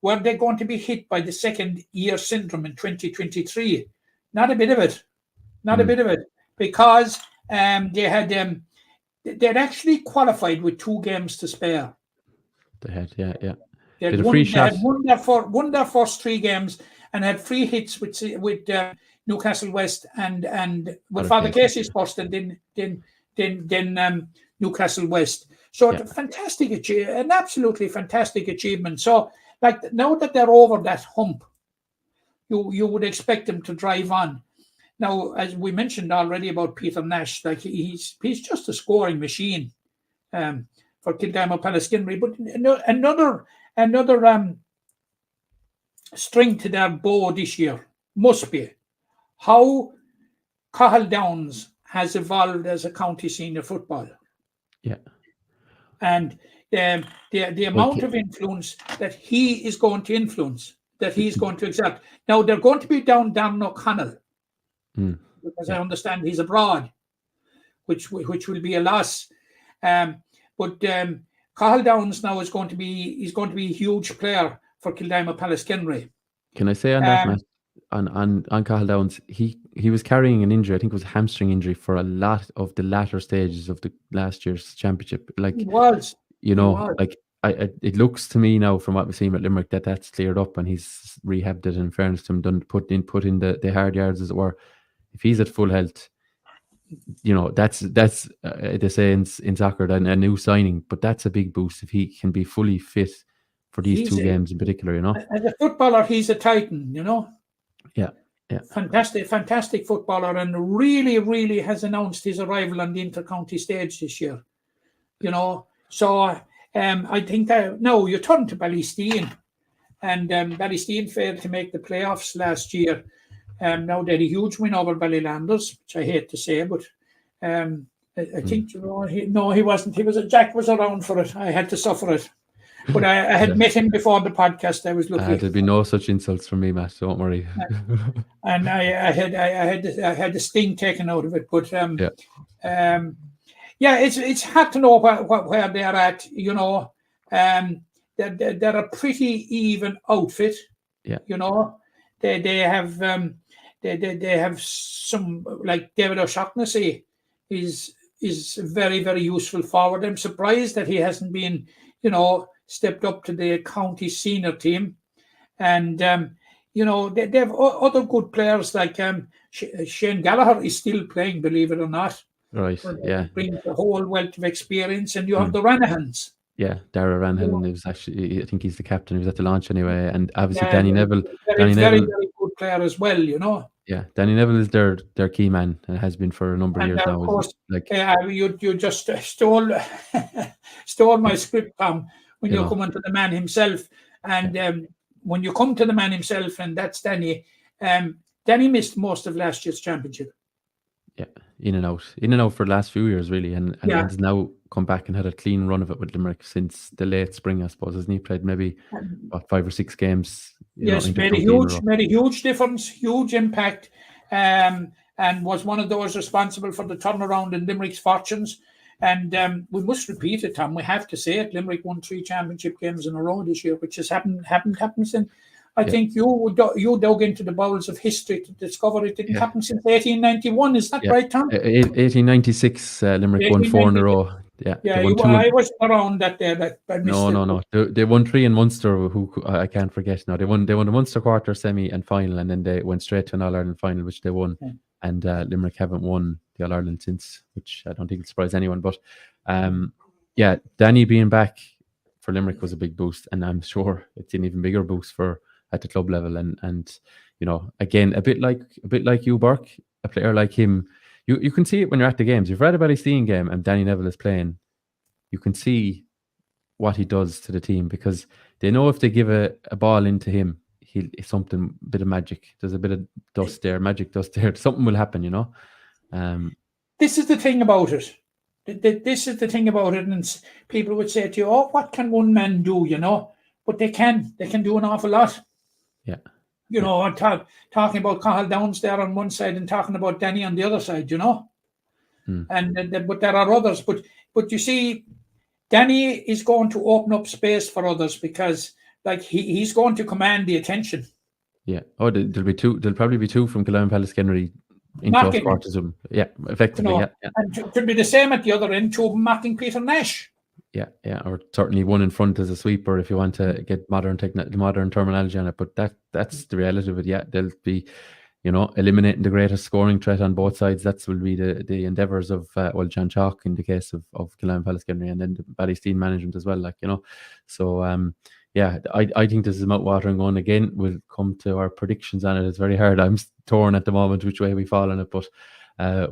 were they going to be hit by the second year syndrome in 2023? Not a bit of it. Because they'd actually qualified with 2 games to spare. They had, yeah. They had won their first 3 games and had 3 hits with Newcastle West and with Father Casey's first, and then Newcastle West. So fantastic an absolutely fantastic achievement. So now that they're over that hump, you would expect them to drive on. Now, as we mentioned already about Peter Nash, he's just a scoring machine for Kildare Pallaskenry. But another string to their bow this year must be how Cahill Downs has evolved as a county senior football. Yeah. And the amount of influence that he is going to influence, that he's going to exert. Now, they're going to be down Darren O'Connell, because I understand he's abroad, which will be a loss. But Cahill Downs now is going to be a huge player for Kildare Pallaskenry. Can I say on that, Matt? On Cahill Downs, he was carrying an injury. I think it was a hamstring injury for a lot of the latter stages of the last year's championship. He was. It looks to me now from what we've seen at Limerick that's cleared up and he's rehabbed it. In fairness to him, put in the hard yards, as it were. If he's at full health, that's they say in soccer a new signing, but that's a big boost if he can be fully fit for these 2 games in particular. As a footballer, he's a titan. Yeah. Fantastic footballer, and really, really has announced his arrival on the inter-county stage this year. So I think that now you turn to Ballysteen, and Ballysteen failed to make the playoffs last year. Now they had a huge win over Ballylanders, which I hate to say, but I think he wasn't. Jack was around for it. I had to suffer it. But I had met him before the podcast. I was lucky. There'd be no such insults from me, Matt. Don't worry. And I had the sting taken out of it. But it's hard to know where they're at. They're a pretty even outfit. Yeah. They have some, like David O'Shaughnessy is very, very useful forward. I'm surprised that he hasn't been, stepped up to the county senior team. And, they have other good players like Shane Gallagher is still playing, believe it or not. Right. Yeah. Brings a whole wealth of experience, and you Hmm. have the Ranahans. Yeah. Dara Ranhan is actually, I think he's the captain. He was at the launch anyway. And obviously Yeah, Danny Neville. very, very good player as well, you know. Yeah, Danny Neville is their key man and has been for a number of And years now. of course, Like, you just stole stole my script, Tom, when You you're know. coming to the man himself. And when you come to the man himself, and that's Danny, Danny missed most of last year's championship. yeah, in and out for the last few years really, and Yeah. has now come back and had a clean run of it with Limerick since the late spring, I suppose, hasn't he? Played maybe about 5 or 6 games. Yes, made a huge difference, huge impact, and was one of those responsible for the turnaround in Limerick's fortunes. And we must repeat it, Tom. We have to say it. Limerick won 3 championship games in a row this year, which has happened since. I think you dug into the bowels of history to discover it didn't happen since 1891. Is that right, Tom? 1896, Limerick won 4 in a row. Yeah, Yeah, they won 2 I was around that day. That I missed it. No. They won 3 in Munster, who I can't forget now. They won the Munster quarter, semi, and final, and then they went straight to an All Ireland final, which they won. Yeah. And Limerick haven't won the All Ireland since, which I don't think will surprise anyone. But Danny being back for Limerick was a big boost, and I'm sure it's an even bigger boost for at the club level. And you know, again, a bit like you, Burke, a player like him. You can see it when you're at the games. You've read about his Stein game and Danny Neville is playing. You can see what he does to the team because they know if they give a ball into him, bit of magic. There's a bit of dust there, magic dust there. Something will happen, you know. This is the thing about it. This is the thing about it. And people would say to you, "Oh, what can one man do?" You know, but they can do an awful lot. Yeah. You know, I'm talking about Cahill Downs there on one side and talking about Danny on the other side, you know. But there are others. But you see, Danny is going to open up space for others because, like, he's going to command the attention. Yeah. Oh, there'll probably be 2 from Killarney Palace Kennery in close quarters of them. Yeah, effectively. You know, yeah. And it could be the same at the other end, 2 of them mocking Peter Nash. Yeah, or certainly 1 in front as a sweeper if you want to get modern terminology on it. But that's the reality of it. Yeah, they'll be, you know, eliminating the greatest scoring threat on both sides. That will be the endeavours of John Chalk in the case of Killarney Palace Kennery, and then the Ballysteen management as well. Like, you know, so I think this is mouth-watering going. Again, we'll come to our predictions on it. It's very hard. I'm torn at the moment which way we fall on it, but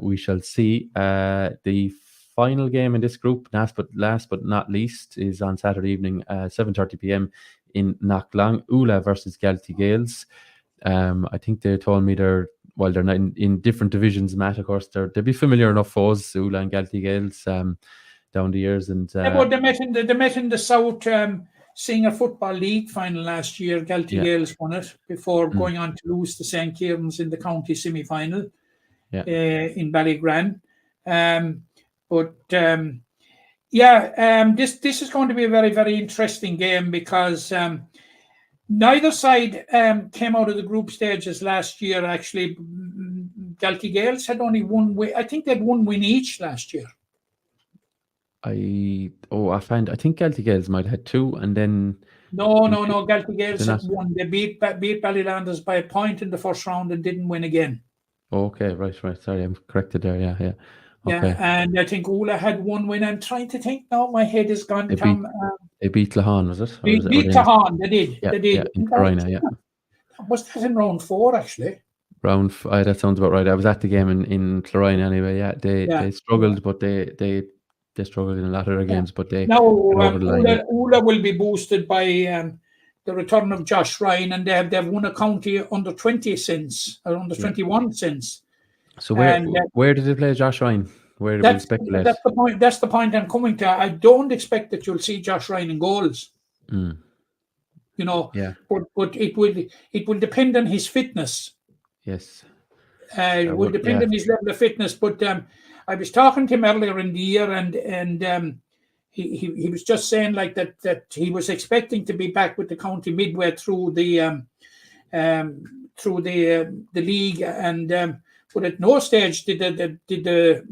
we shall see. The final game in this group, last but not least, is on Saturday evening, 7:30 p.m. in Knocklang. Ula versus Galtee Gales. I think they told me they're not in different divisions, Matt. Of course, they'll be familiar enough foes, Ula and Galtee Gales, down the years. And they met in the South Senior Football League final last year. Galtee Gales won it before going on to lose to St. Kieran's in the county semi-final in Ballygran. This is going to be a very, very interesting game because neither side came out of the group stages last year. Actually, Galtee Gales had only 1 win. I think they had 1 win each last year. I think Galtee Gales might have had 2, and then no. Galtee Gales had 1. They beat Ballylanders by a point in the first round and didn't win again. Okay, right. Sorry, I'm corrected there. Yeah. Okay. Yeah, and I think Ula had 1 win. I'm trying to think now. My head is gone. They beat Lahan, was it? Beat Lahan. They did. Yeah, they did. In Carolina, yeah. Was that in round 4 actually? That sounds about right. I was at the game in Carolina anyway. Yeah, they struggled, but they struggled in a lot of their games. But they now Ula will be boosted by the return of Josh Ryan, and they've won a county under 20 since, or under 21 since. So where did they play Josh Ryan? Where did we speculate? That's the point I'm coming to. I don't expect that you'll see Josh Ryan in goals. You know, but it will depend on his fitness. Yes, it will depend on his level of fitness. But I was talking to him earlier in the year, and he was just saying like that he was expecting to be back with the county midway through the league, and but at no stage did the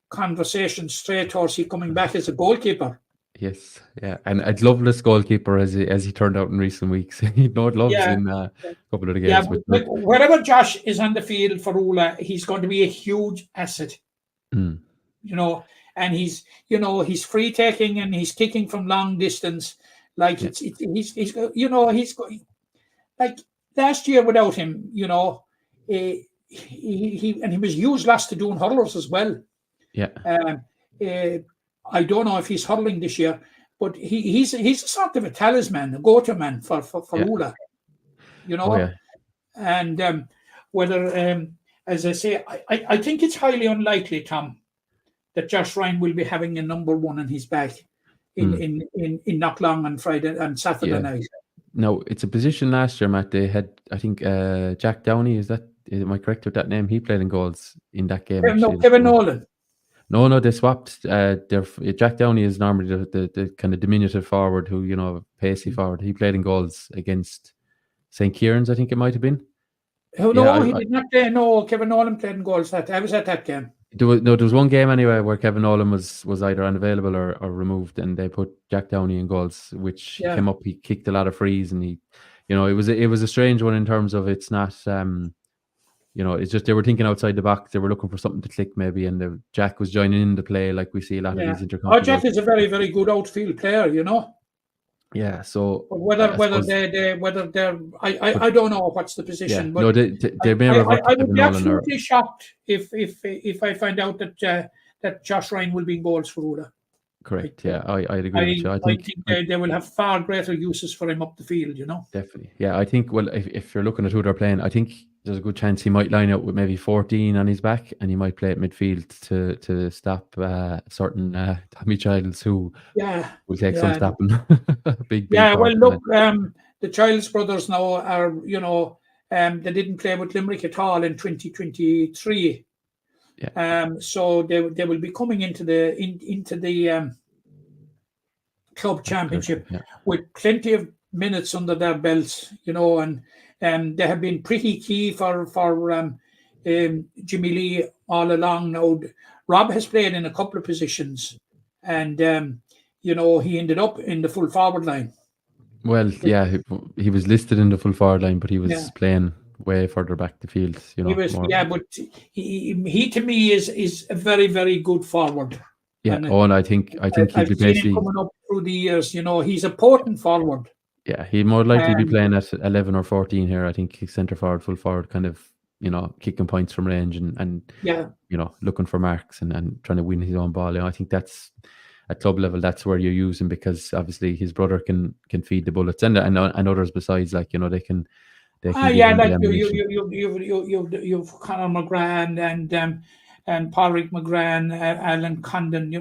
conversation stray towards he coming back as a goalkeeper. Yes, yeah, and a loveless goalkeeper as he turned out in recent weeks. He loves in a couple of the games. But wherever Josh is on the field for Ula, he's going to be a huge asset. and he's free taking and he's kicking from long distance. Like he's like last year without him, he was used last to doing hurlers as well. Yeah. I don't know if he's hurling this year, but he's a sort of a talisman, a go-to man for Ula, Oh, yeah. And whether, as I say, I think it's highly unlikely, Tom, that Josh Ryan will be having a number one on his back in Knocklong on Friday and Saturday night. No, it's a position last year, Matt. They had, I think, Jack Downey. Am I correct with that name? He played in goals in that game. Kevin Nolan. No, they swapped. Jack Downey is normally the kind of diminutive forward who, pacey forward. He played in goals against St. Kieran's, I think it might have been. Oh, no, he did not play. No, Kevin Nolan played in goals. I was at that game. There was one game anyway where Kevin Nolan was either unavailable or removed, and they put Jack Downey in goals, which came up. He kicked a lot of frees, and it was a strange one in terms of it's not. It's just they were thinking outside the box. They were looking for something to click maybe, and Jack was joining in the play like we see a lot of these intercontinental. Jack is a very, very good outfield player, Yeah, so but whether they're I don't know what's the position. Yeah, but no, they may revert to I would Kevin be Nolan absolutely shocked if I find out that Josh Ryan will be in goals for Ula. Correct. Yeah, I'd agree with you. I think they will have far greater uses for him up the field. Definitely. Yeah, I think. Well, if you're looking at who they're playing, I think there's a good chance he might line up with maybe 14 on his back, and he might play at midfield to stop certain Tommy Childs who will take some stopping. big. Yeah. Well, look, the Childs brothers now are they didn't play with Limerick at all in 2023. Yeah. So they will be coming into the club championship with plenty of minutes under their belts, and they have been pretty key for Jimmy Lee all along. Now, Rob has played in a couple of positions, and he ended up in the full forward line. Well, yeah, he was listed in the full forward line, but he was playing way further back the field. He was, but he to me is a very, very good forward. Yeah, and I think he'd be basically him coming up through the years. He's a potent forward. Yeah, he'd more likely be playing at 11 or 14 here. I think he's centre forward, full forward, kind of kicking points from range and looking for marks and trying to win his own ball. I think that's at club level. That's where you use him because obviously his brother can feed the bullets and others besides. They can. Like you've Conor McGran and Pádraig McGran, Alan Condon.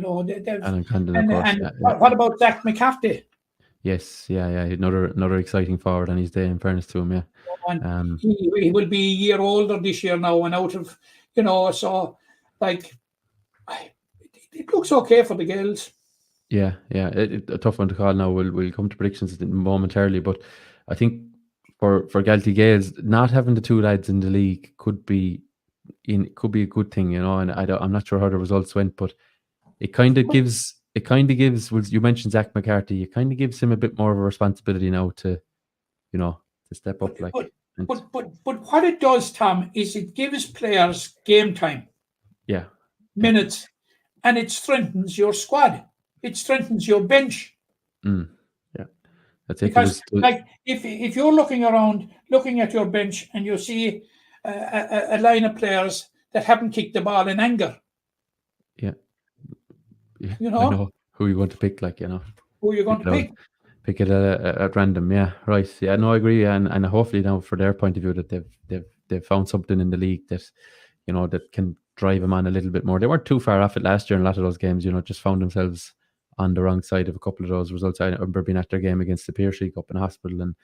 Alan Condon, of course. What about Zach McCafferty? Yes, yeah, another exciting forward on his day. In fairness to him, he will be a year older this year now, and out of so like it looks okay for the girls. Yeah, a tough one to call now. We'll come to predictions momentarily, but I think for Galtee Gales, not having the two lads in the league could be a good thing, and I'm not sure how the results went, but it kind of gives. Well, you mentioned Zach McCarthy. It kind of gives him a bit more of a responsibility now to step up. But what it does, Tom, is it gives players game time. Yeah. Minutes, and it strengthens your squad. It strengthens your bench. Yeah, that's it. Because if you're looking at your bench and you see a line of players that haven't kicked the ball in anger. Yeah. I know who you want to pick, who you're going to pick. Pick it at random, yeah, right. Yeah, no, I agree, and hopefully now for their point of view that they've found something in the league that that can drive them on a little bit more. They weren't too far off it last year in a lot of those games. Just found themselves on the wrong side of a couple of those results. I remember being at their game against the Pearshig up in the hospital, and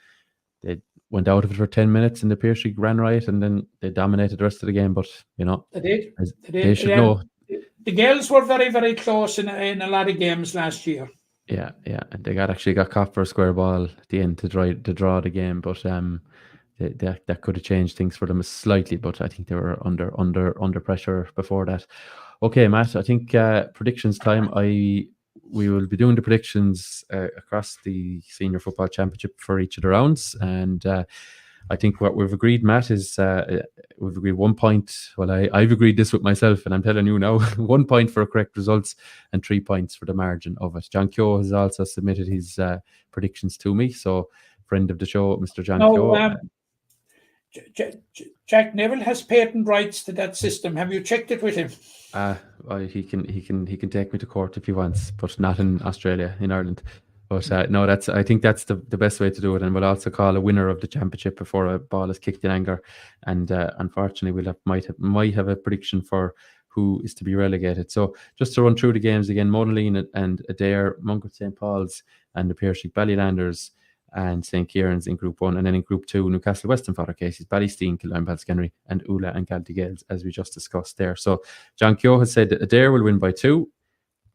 they went out of it for 10 minutes, and the Pearshig ran riot, and then they dominated the rest of the game. But they did. They should know. The girls were very, very close in a lot of games last year. Yeah, and they got caught for a square ball at the end to draw the game, but that could have changed things for them slightly. But I think they were under pressure before that. Okay, Matt, I think predictions time. We will be doing the predictions across the Senior Football Championship for each of the rounds, and I think what we've agreed, Matt, is we've agreed 1 point. Well, I've agreed this with myself, and I'm telling you now, 1 point for correct results and 3 points for the margin of it. John Keogh has also submitted his predictions to me. So, friend of the show, Mr. John Keogh. Jack Neville has patent rights to that system. Have you checked it with him? He can take me to court if he wants, but not in Australia, in Ireland. But no, I think that's the best way to do it, and we'll also call a winner of the championship before a ball is kicked in anger. And unfortunately, might have a prediction for who is to be relegated. So just to run through the games again: Monaleen and Adair, Mungo St. Paul's, and the Piershick Ballylanders and St. Kieran's in Group 1. And then in Group 2, Newcastle West and Father Casey's, Ballysteen, Kildare-Palskenry, and Ula and Galtygales, as we just discussed there. So John Keogh has said that Adair will win by 2,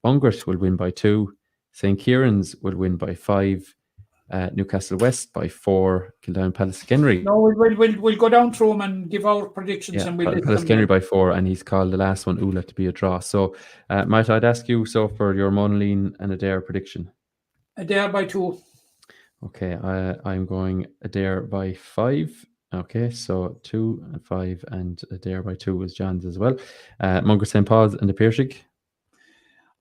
Bungert will win by 2, St. Kieran's will win by 5, Newcastle West by 4, Kildare-Palskenry. No, we'll go down through them and give our predictions. Yeah, and we'll Palskenry by 4, and he's called the last one, Ula, to be a draw. So, Matt, I'd ask you, so for your Monaleen and Adair prediction. Adair by 2. Okay, I'm going Adair by 5. Okay, so 2 and 5, and Adair by 2 was John's as well. Mungo St. Paul's and the Piershick.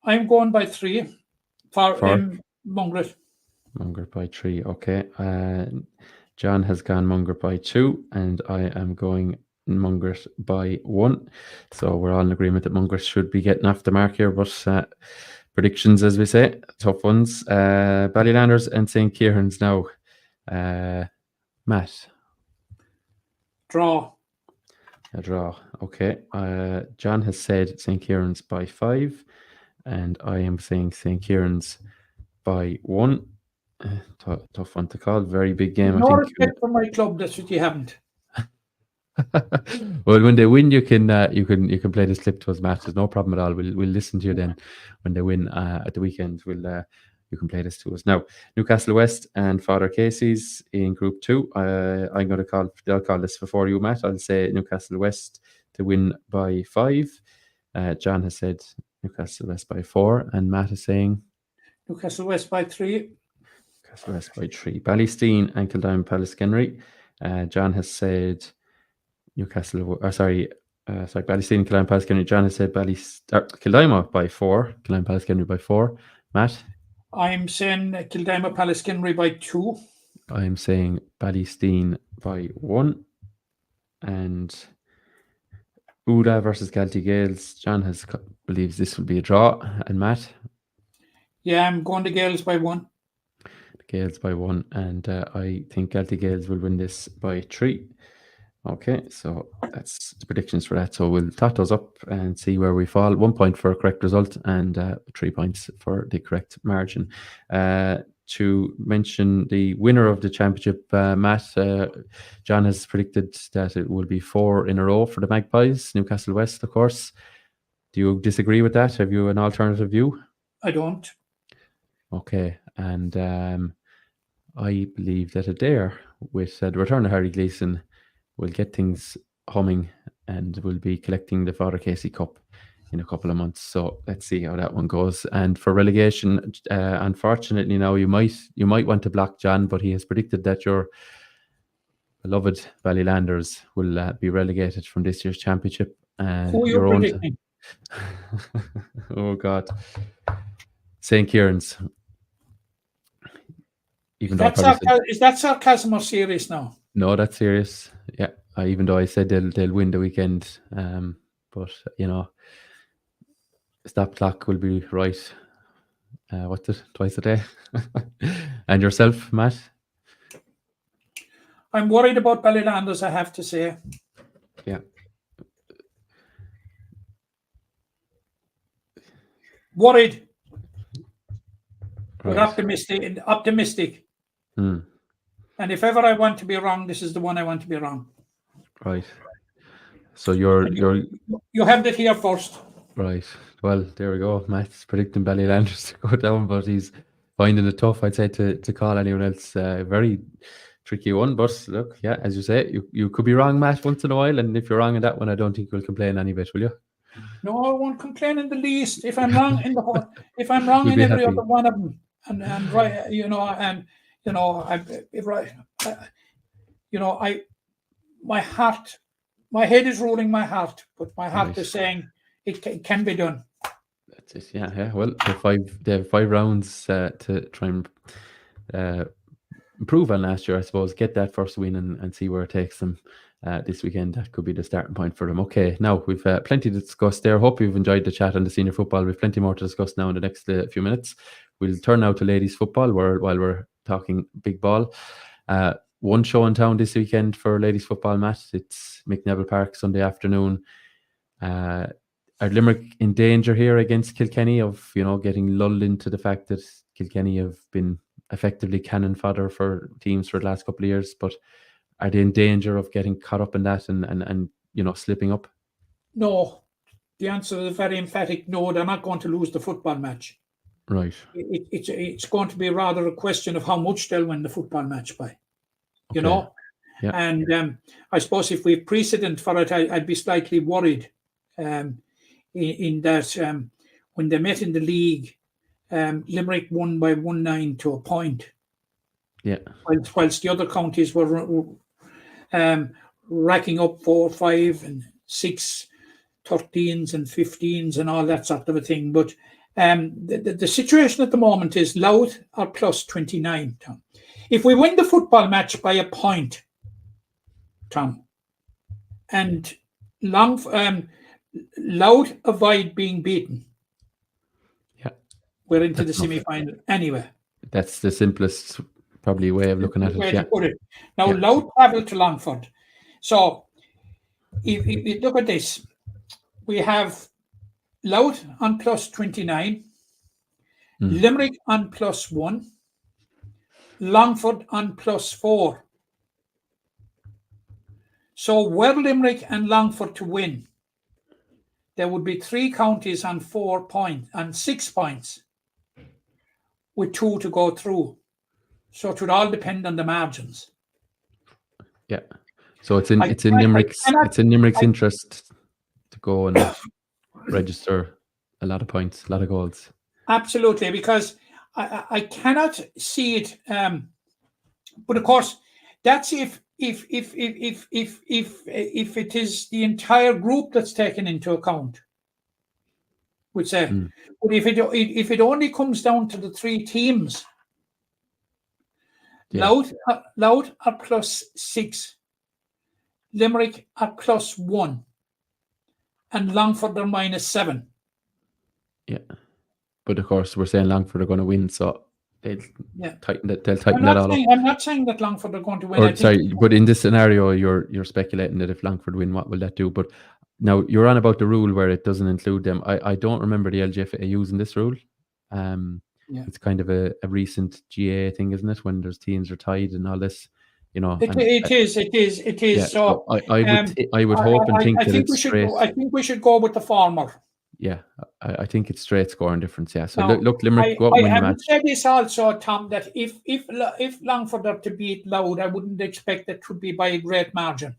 I'm going by 3 for Mungret. Mungret by 3. Okay, John has gone Mungret by 2, and I am going Mungret by 1. So we're all in agreement that Mungret should be getting off the mark here, but predictions, as we say, tough ones. Ballylanders and St. Kieran's now. Matt. Draw. A draw. Okay. John has said St. Kieran's by 5, and I am saying St. Kieran's by 1. Tough one to call. Very big game. No I think. respect for my club. That's what you haven't. Well, when they win, you can play this clip to us, Matt. There's no problem at all. We'll listen to you then when they win at the weekend. You can play this to us now. Newcastle West and Father Casey's in Group 2. I'm going to I'll call this before you, Matt. I'll say Newcastle West to win by 5. John has said Newcastle West by 4, and Matt is saying Newcastle West by 3. Newcastle West by 3. Ballysteen and Kildare-Palskenry. John has said Ballysteen, Kildare-Palskenry. John has said Kildare by 4, Kildare-Palskenry by 4. Matt? I'm saying Kildare-Palskenry by 2. I'm saying Ballysteen by 1. And Uda versus Galtygales. John believes this will be a draw. And Matt? Yeah, I'm going to Gales by 1. Gales by 1. And I think Galtygales will win this by 3. Okay, so that's the predictions for that. So we'll tot those up and see where we fall. 1 point for a correct result and 3 points for the correct margin. To mention the winner of the championship, Matt, John has predicted that it will be 4 in a row for the Magpies, Newcastle West, of course. Do you disagree with that? Have you an alternative view? I don't. Okay, and I believe that Adair, with the return of Harry Gleeson, will get things humming and will be collecting the Father Casey Cup in a couple of months. So let's see how that one goes. And for relegation, unfortunately now you might want to block John, but he has predicted that your beloved Ballylanders will be relegated from this year's championship. Who are you predicting? Oh God, St. Kieran's. Is that sarcasm or serious now? No, that's serious. Yeah, even though I said they'll win the weekend, but stop clock will be right. What's it? Twice a day. And yourself, Matt? I'm worried about Ballylanders, I have to say. Yeah. Worried. Right. But optimistic. And if ever I want to be wrong, this is the one I want to be wrong. Right. So you have that here first. Right. Well, there we go. Matt's predicting Ballylanders to go down, but he's finding it tough, I'd say, to call anyone else. Very tricky one. But look, yeah, as you say, you could be wrong, Matt, once in a while. And if you're wrong in that one, I don't think you'll complain any bit, will you? No, I won't complain in the least. If I'm wrong in if I'm wrong in every other one of them, and right, my head is ruling my heart, but my heart is saying it can be done. That's it. Yeah. Well, they have 5 rounds to try and improve on last year, I suppose. Get that first win and see where it takes them this weekend. That could be the starting point for them. Okay, now we've plenty to discuss there. Hope you've enjoyed the chat on the senior football. We've plenty more to discuss now in the next few minutes. We'll turn now to ladies football while we're talking big ball. One show in town this weekend for ladies football, Matt. It's McNeville Park Sunday afternoon. Are Limerick in danger here against Kilkenny of getting lulled into the fact that Kilkenny have been effectively cannon fodder for teams for the last couple of years, but are they in danger of getting caught up in that and slipping up? No. The answer is a very emphatic no. They're not going to lose the football match. Right. It's going to be rather a question of how much they'll win the football match by. Yeah. And I suppose if we have precedent for it, I'd be slightly worried in that when they met in the league, Limerick won by 1-9 to a point. Yeah. Whilst the other counties were racking up 4, 5, and 6 13s and 15s and all that sort of a thing. But the situation at the moment is Louth are plus 29, Tom. If we win the football match by a point, Tom, and Louth avoid being beaten, we're into the semi-final anyway. That's the simplest probably way of looking at it. Put it. Now, Louth travel to Longford. So, if you look at this, we have Louth on plus 29, Limerick on plus 1, Longford on plus 4. So, were Limerick and Longford to win, there would be 3 counties on 4 points and 6 points, with 2 to go through. So it would all depend on the margins. Yeah. So it's in Limerick's interest to go and register a lot of points, a lot of goals. Absolutely, because I cannot see it. But of course, that's if it is the entire group that's taken into account. Would say, but if it only comes down to the 3 teams, Louth are plus 6, Limerick are plus 1, and Longford are minus 7. Yeah, but of course we're saying Longford are going to win, so they'll tighten that. They'll tighten that all up. I'm not saying that Longford are going to win. But in this scenario, you're speculating that if Longford win, what will that do? But now you're on about the rule where it doesn't include them. I don't remember the LGFA using this rule. It's kind of a recent GA thing, isn't it? When there's teams are tied and all this, It is. Yeah, so I would hope and think that it's straight. I think we should go with the former. Yeah, I think it's straight scoring difference. Yeah. So look, Limerick go up and win the match. I would say this also, Tom, that if Longford are to beat Louth, I wouldn't expect it to be by a great margin.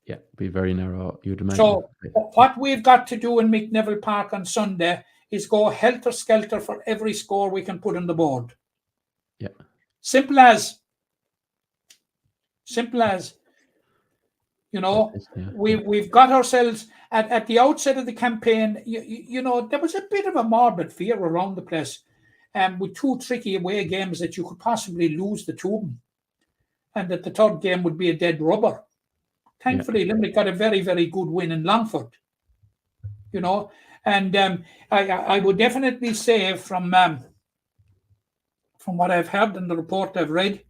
Yeah, be very narrow, you'd imagine. So what we've got to do in McNeville Park on Sunday is go helter-skelter for every score we can put on the board. Yeah. Simple as. We've got ourselves at the outset of the campaign. There was a bit of a morbid fear around the place, with 2 tricky away games that you could possibly lose the 2 of them, and that the 3rd game would be a dead rubber. Thankfully, Limerick got a very, very good win in Longford. And I would definitely say from what I've heard and the report I've read,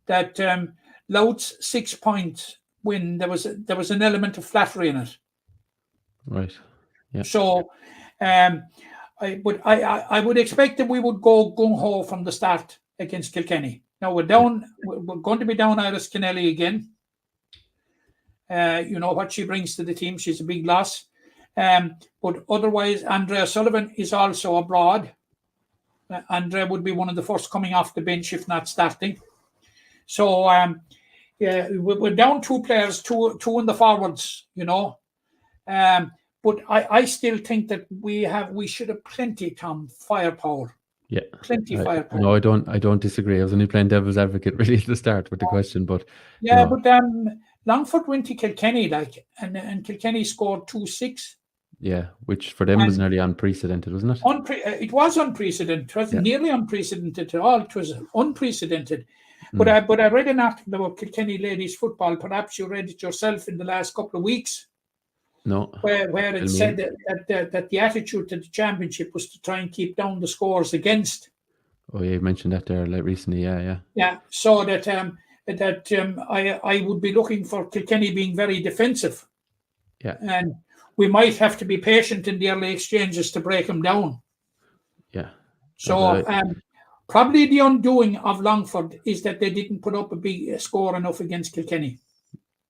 that Louth's 6-point win, there was an element of flattery in it. Right. Yeah. So I would expect that we would go gung-ho from the start against Kilkenny. Now we're going to be down Iris Kennelly again. What she brings to the team, she's a big loss. But otherwise, Andrea Sullivan is also abroad. Andrea would be one of the first coming off the bench, if not starting. So, we're down 2 players, two in the forwards, But I still think that we should have plenty, Tom, firepower Yeah. Plenty firepower. No, I don't disagree. I was only playing devil's advocate really at the start with the question, but Yeah, no. but Longford went to Kilkenny, and Kilkenny scored 2-6. Yeah, which for them was nearly unprecedented, wasn't it? It was unprecedented. It wasn't nearly unprecedented at all. It was unprecedented. But I read an article about Kilkenny ladies football. Perhaps you read it yourself in the last couple of weeks. No. Where it said that the attitude to the championship was to try and keep down the scores against. Oh, yeah, you mentioned that there recently. Yeah. Yeah. So that I would be looking for Kilkenny being very defensive. Yeah. And we might have to be patient in the early exchanges to break them down. Yeah. So probably the undoing of Longford is that they didn't put up a big score enough against Kilkenny.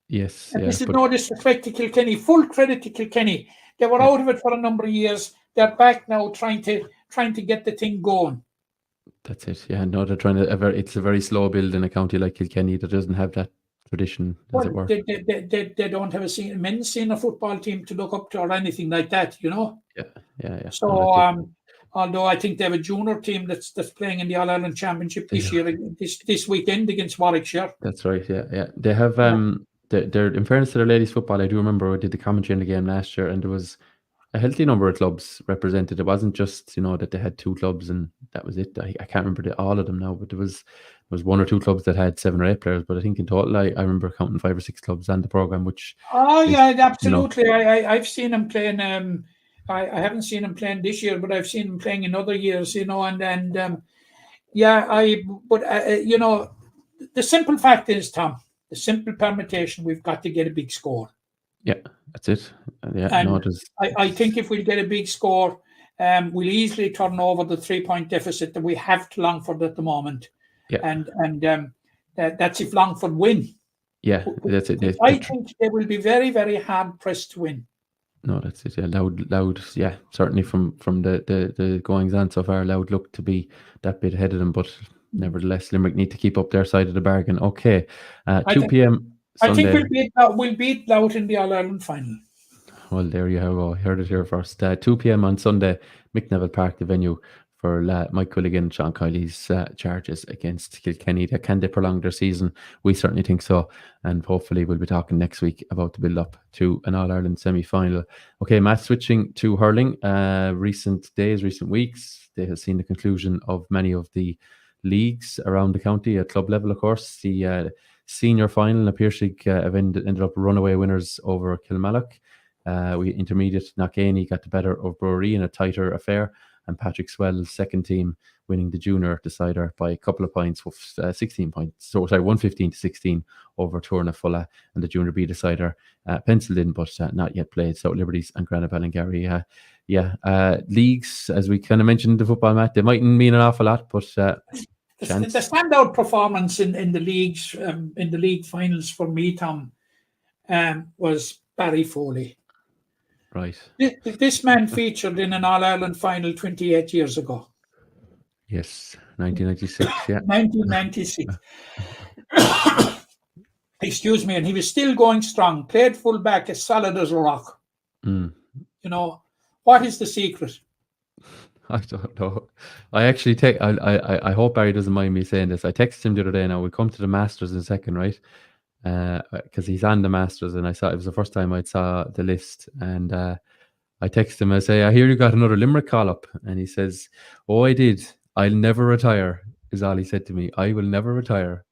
Yes. And this is no disrespect to Kilkenny. Full credit to Kilkenny. They were out of it for a number of years. They're back now trying to get the thing going. That's it. Yeah. No, they're trying to. It's a very slow build in a county like Kilkenny that doesn't have that tradition, as it were. They don't have a men's senior football team to look up to or anything like that, you know. Yeah. So although I think they have a junior team that's playing in the All Ireland Championship this year, this weekend against Warwickshire. That's right. Yeah. They have they're in fairness to their ladies football. I do remember I did the commentary in the game last year, and there was a healthy number of clubs represented. It wasn't just that they had 2 clubs and that was it. I can't remember all of them now, but there was 1 or 2 clubs that had 7 or 8 players. But I think in total, I remember counting 5 or 6 clubs on the program. Which yeah, absolutely. I've seen them playing. I haven't seen them playing this year, but I've seen them playing in other years. The simple fact is, Tom, the simple permutation, we've got to get a big score. Yeah, that's it. Yeah, and I think if we get a big score, we'll easily turn over the 3-point deficit that we have to Longford at the moment. Yeah. And that's if Longford win. Yeah, that's it. I think they will be very, very hard pressed to win. No, that's it. Yeah, Loud. Yeah, certainly from the goings on so far, Loud look to be that bit ahead of them, but nevertheless, Limerick need to keep up their side of the bargain. Okay, 2 p.m. Sunday. I think we'll beat Loud in the All Ireland final. Well, there you go. I heard it here first. 2 p.m. on Sunday, McNeville Park, the venue for Mike Quilligan, Sean Kiley's charges against Kilkenny. Can they prolong their season? We certainly think so. And hopefully we'll be talking next week about the build-up to an All-Ireland semi-final. Okay, Matt, switching to hurling. Recent weeks, they have seen the conclusion of many of the leagues around the county at club level, of course. The senior final, Piercing ended up runaway winners over Kilmallock. Intermediate Knockany got the better of Brewery in a tighter affair, and Patrick Swell's second team winning the junior decider by a couple of points, 16 points. So sorry, 115-16 over Turna Fulla, and the junior B decider penciled in but not yet played. So Liberties and Granada Ballingarry. Leagues, as we kind of mentioned in the football, Matt, they mightn't mean an awful lot, but the standout performance in the leagues, in the league finals for me, Tom, was Barry Foley. Right. This man featured in an All-Ireland final 28 years ago. Yes, 1996, yeah. 1996. Excuse me, and he was still going strong, played full back, as solid as a rock. Mm. What is the secret? I don't know. I actually I hope Barry doesn't mind me saying this. I texted him the other day. Now we'll come to the Masters in a second, right? Because he's on the Masters, and I saw it was the first time I saw the list, and I texted him. I say, I hear you got another Limerick call up, and he says, "Oh, I did. I'll never retire." Is all he said to me. I will never retire,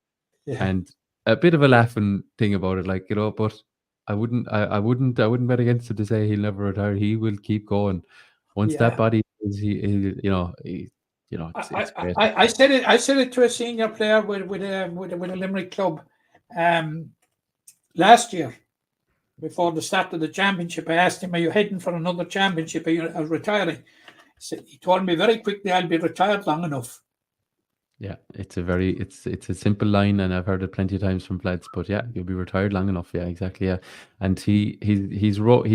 and a bit of a laughing thing about it, but I wouldn't bet against him to say he'll never retire. He will keep going. Once that body is, it's great. I said it to a senior player with a Limerick club last year before the start of the championship. I asked him, "Are you heading for another championship? Are you retiring?" He told me very quickly, "I'll be retired long enough." Yeah, it's a simple line, and I've heard it plenty of times from lads. But yeah, you'll be retired long enough. Yeah, exactly. Yeah, and he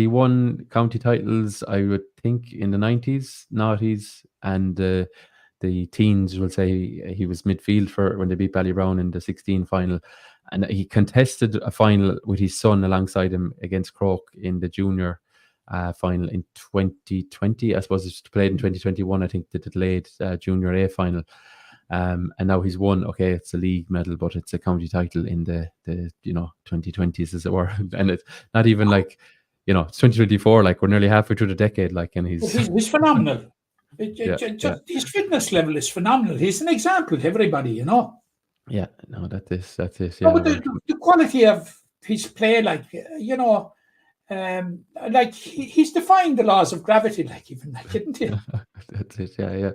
won county titles, I would think, in the 90s, noughties, and the teens will say he was midfield for when they beat Ballybrown in the 16 final, and he contested a final with his son alongside him against Croke in the junior final in 2020. I suppose it's played in 2021. I think the delayed Junior A final. And now he's won. Okay, it's a league medal, but it's a county title in the 2020s, as it were. And it's not even like, it's 2024. Like, we're nearly halfway through the decade. Like, and he's phenomenal. His fitness level is phenomenal. He's an example to everybody. Yeah, no, that's it. Yeah, no, but the quality of his play, like he's defying the laws of gravity, isn't he? That's it. Yeah.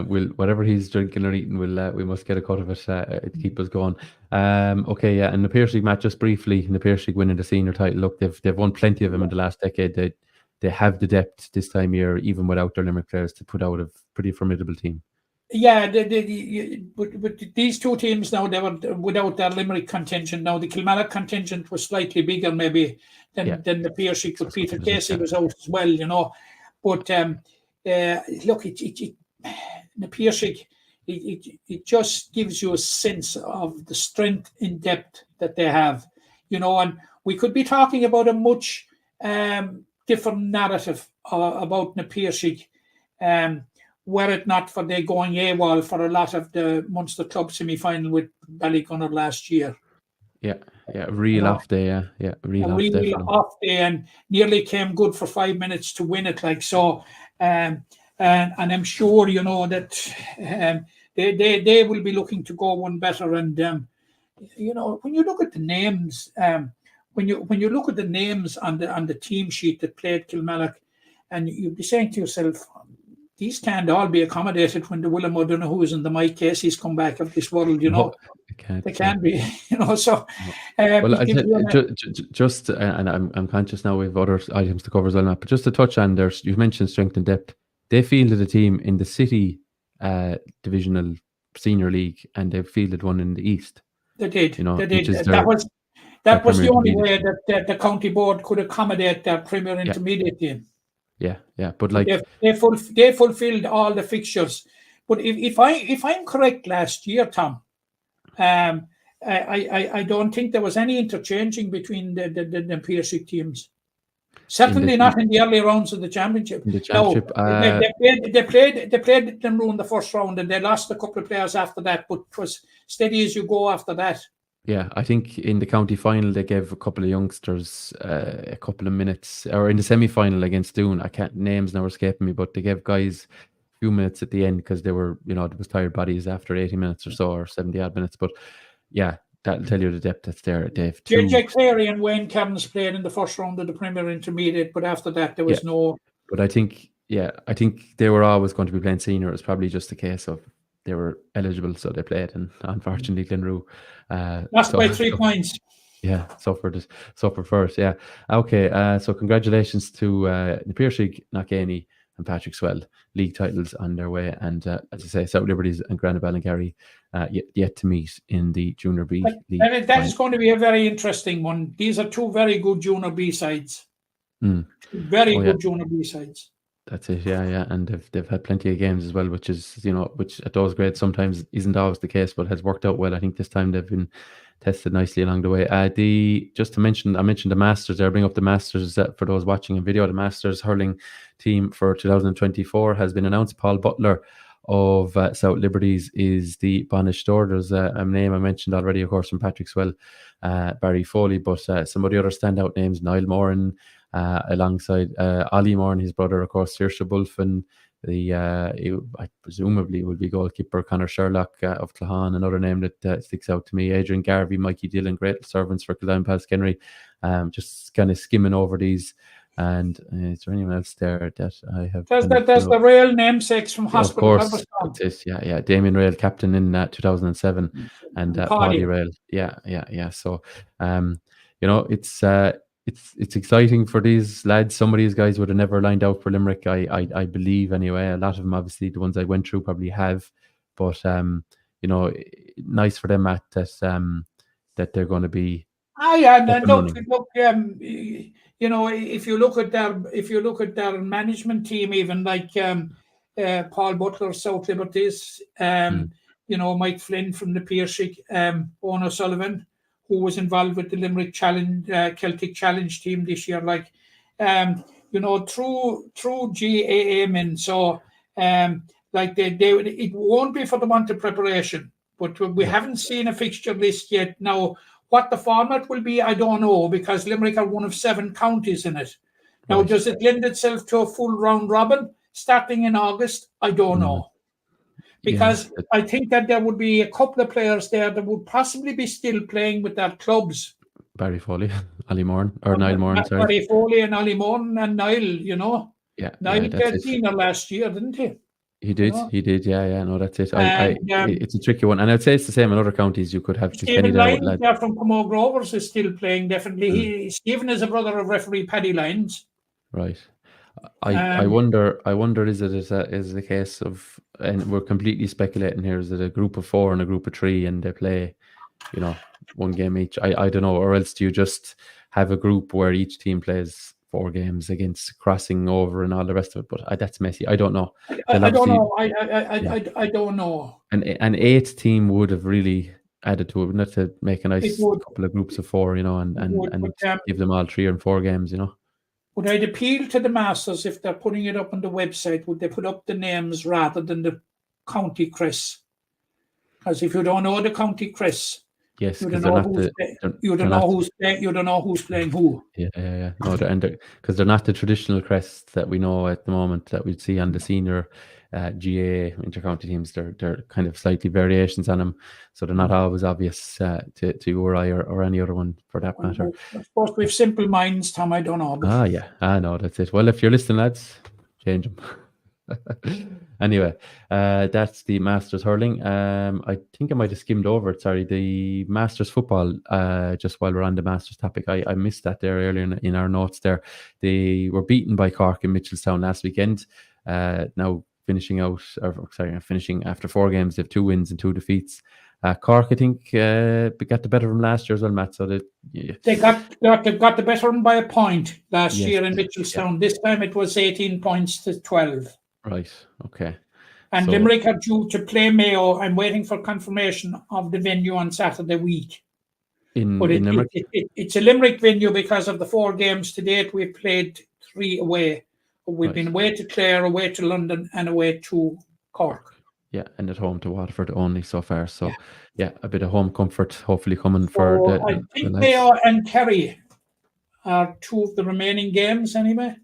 We'll whatever he's drinking or eating, we must get a cut of it to keep us going. Okay, yeah. And the Pearse League match, just briefly, the Pearse League winning the senior title. Look, they've won plenty of them in the last decade. They have the depth this time of year, even without their Limerick players, to put out a pretty formidable team. Yeah, but these two teams now, they were without their Limerick contingent. Now the Kilmallock contingent was slightly bigger maybe than the Pearse League, but Peter Casey was out as well, But look, the Pearse League, it just gives you a sense of the strength in depth that they have, and we could be talking about a much different narrative about the Pearse League, were it not for they going AWOL for a lot of the Munster Club semi-final with Ballygunner last year. Yeah, real off day, yeah, real off day, and nearly came good for 5 minutes to win it, like so. And I'm sure that they will be looking to go one better. And when you look at the names, when you look at the names on the team sheet that played Kilmallock, and you'd be saying to yourself, these can't all be accommodated when the Willem O'Donoghues and the Mike Casey's come back of this world, No, they can't be, So, well, just and I'm conscious now we have other items to cover as well, Matt, but just to touch on you mentioned strength and depth. They fielded a team in the City Divisional Senior League, and they fielded one in the East. They did. They did. That was the only way that the county board could accommodate their Premier Intermediate team. Yeah, but like they fulfilled all the fixtures. But if I'm correct, last year, Tom, I don't think there was any interchanging between the Pearse League teams. Certainly not in the early rounds of the championship. In the championship, they played Glenroe in the first round, and they lost a couple of players after that. But it was steady as you go after that. Yeah, I think in the county final they gave a couple of youngsters a couple of minutes, or in the semi-final against Doon. Names now escaping me, but they gave guys a few minutes at the end because they were, there was tired bodies after 80 minutes or so, or 70 odd minutes. But yeah, that'll tell you the depth that's there, Dave. JJ Cleary and Wayne Cairns played in the first round of the Premier Intermediate, but after that there was no. But I think they were always going to be playing senior. It was probably just a case of they were eligible, so they played, and unfortunately Glenroe lost by 3 points. Yeah, suffered first. Yeah, okay. So congratulations to the Pearse League, Knockany and Patrick Swell, league titles on their way, and as I say, South Liberties and Grana Ballingarry yet to meet in the Junior B League. And that is going to be a very interesting one. These are two very good Junior B sides. Very good Junior B sides. That's it, yeah, and they've had plenty of games as well, which is which at those grades sometimes isn't always the case, but has worked out well. I think this time they've been tested nicely along the way. I mentioned the Masters there. Bring up the Masters for those watching in video. The Masters hurling team for 2024 has been announced. Paul Butler of South Liberties is the Banished. There's a name I mentioned already, of course, from Patrick Swell, Barry Foley, but some of the other standout names, Niall Moran, alongside Ollie Moran, his brother, of course, Saoirse Bulf, and I presumably will be goalkeeper Conor Sherlock of Clahan, another name that sticks out to me. Adrian Garvey, Mikey Dillon, great servants for Kildare Palskenry. Just kind of skimming over these. And is there anyone else there that I have? There's the Rail namesakes from Hospital. Of course, yeah. Damien Rail, captain in 2007, and Paddy Rail. Yeah. So, it's exciting for these lads. Some of these guys would have never lined out for Limerick, I believe, anyway. A lot of them, obviously, the ones I went through probably have, but nice for them that they're going to be. Look. If you look at their management team, even like Paul Butler, South Liberties, Mike Flynn from the Pearse League, Owen O'Sullivan, who was involved with the Limerick Celtic Challenge team this year. through GAA men. So it won't be for the month of preparation. But we haven't seen a fixture list yet. Now, what the format will be, I don't know, because Limerick are one of 7 counties in it. Now, Right. does it lend itself to a full round robin starting in August? I don't know. Because I think that there would be a couple of players there that would possibly be still playing with their clubs. Barry Foley, Niall Moran, sorry. Barry Foley and Ollie Moran and Niall, Yeah, Niall that's played it. senior last year, didn't he? He did, yeah, no, that's it. And, it's a tricky one, and I'd say it's the same in other counties. You could have Stephen Lyons there from Camogie Rovers is still playing, definitely. Stephen is a brother of referee Paddy Lyons. Right. I wonder, is it a case of, and we're completely speculating here, is it a group of 4 and a group of 3 and they play, one game each? I don't know, or else do you just have a group where each team plays 4 games against crossing over and all the rest of it? But that's messy. I don't know. I don't know. I don't know. An 8th team would have really added to it, wouldn't it, to make a nice couple of groups of 4, and give them all 3 and 4 games, Would I appeal to the Masters if they're putting it up on the website? Would they put up the names rather than the county crest? Because if you don't know the county crest, yes, you don't know who's playing who. Yeah. No, because they're not the traditional crests that we know at the moment that we'd see on the senior GA intercounty teams. They're kind of slightly variations on them, so they're not always obvious to you or I or any other one for that matter. I suppose we have simple minds, Tom. I don't know. No, that's it. Well, if you're listening, lads, change them. Anyway, that's the Masters hurling. I think I might have skimmed over it. Sorry, the Masters football. Just while we're on the Masters topic, I missed that there earlier in our notes. There, they were beaten by Cork in Mitchelstown last weekend. Now finishing after 4 games. They have 2 wins and 2 defeats. Cork, I think, got the better of them last year as well, Matt. So they got the better of them by a point last year in Mitchelstown. Yeah. This time it was 18 points to 12. Right. Okay. And Limerick are due to play Mayo. I'm waiting for confirmation of the venue on Saturday week. In Limerick? It's a Limerick venue because of the 4 games to date. We've played 3 away. We've been away to Clare, away to London, and away to Cork. Yeah, and at home to Waterford only so far. So, a bit of home comfort hopefully coming for I think Mayo and Kerry are 2 of the remaining games anyway.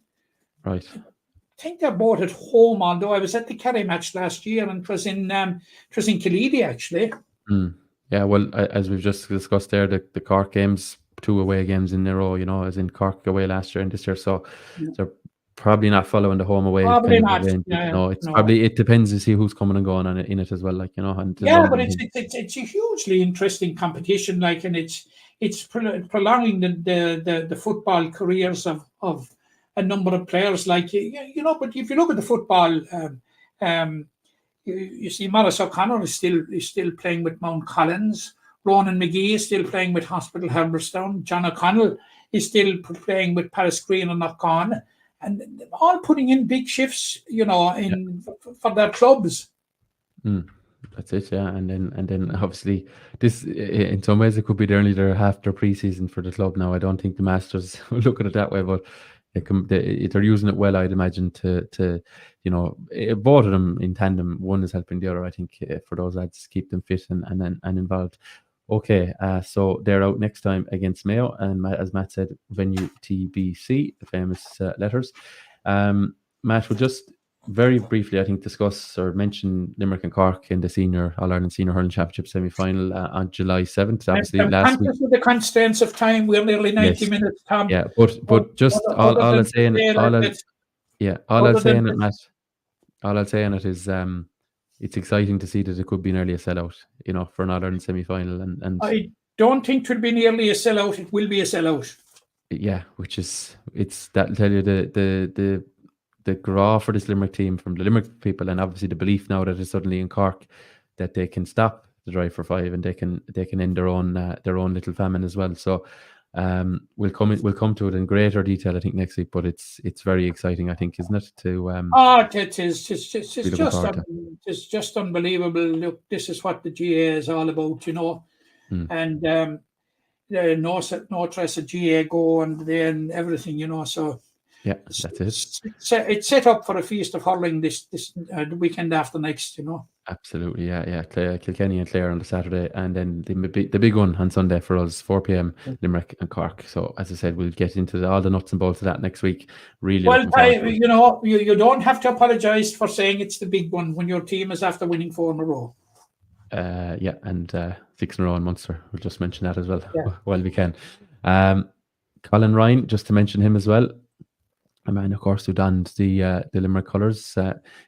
Right. I think they're both at home, although I was at the Kerry match last year and it was in Killeedy, actually. Yeah, well, as we've just discussed there, the Cork games, 2 away games in a row, as in Cork away last year and this year. So they're probably not following the home away. Probably not. Probably, it depends to see who's coming and going in it as well. But it's a hugely interesting competition, and it's prolonging the football careers of a number of players, but if you look at the football, you see Maurice O'Connor is still playing with Mount Collins. Ronan McGee is still playing with Hospital Herberstown. John O'Connell is still playing with Paris Green and Knockon, and all putting in big shifts, for their clubs. That's it, yeah. And then obviously this, in some ways, it could be only half their pre-season for the club now. I don't think the Masters will look at it that way, but they're using it well, I'd imagine, to both of them in tandem. One is helping the other, I think, for those lads, keep them fit and involved. Okay, so they're out next time against Mayo, and as Matt said, venue TBC, the famous letters. Matt, will just very briefly, I think, discuss or mention Limerick and Cork in the All-Ireland Senior Hurling Championship semi-final on July 7th. Obviously, last week. With the constraints of time, we're nearly 90 minutes, Tom. Yeah, but just all I'll say in it, Matt, all I'll say in it is it's exciting to see that it could be nearly a sellout, for an All-Ireland semi-final. And I don't think it will be nearly a sellout. It will be a sellout. Yeah, that'll tell you the graw for this Limerick team from the Limerick people, and obviously the belief now that it's suddenly in Cork that they can stop the drive for 5 and they can end their own little famine as well. So we'll come to it in greater detail, I think, next week. But it's very exciting, I think, isn't it? It's just unbelievable. Look, this is what the GA is all about, and no stress of GA go and then everything, So Yeah, that's it. It's set up for a feast of hurling this the weekend after next, Absolutely, yeah. Kilkenny and Clare on the Saturday, and then the big one on Sunday for us, 4 p.m. Limerick and Cork. So as I said, we'll get into all the nuts and bolts of that next week. Really Well, looking forward to it. you don't have to apologise for saying it's the big one when your team is after winning 4 in a row. Yeah, and 6 in a row in Munster. We'll just mention that as well while we can. Colin Ryan, just to mention him as well. A man, of course, who donned the Limerick colours.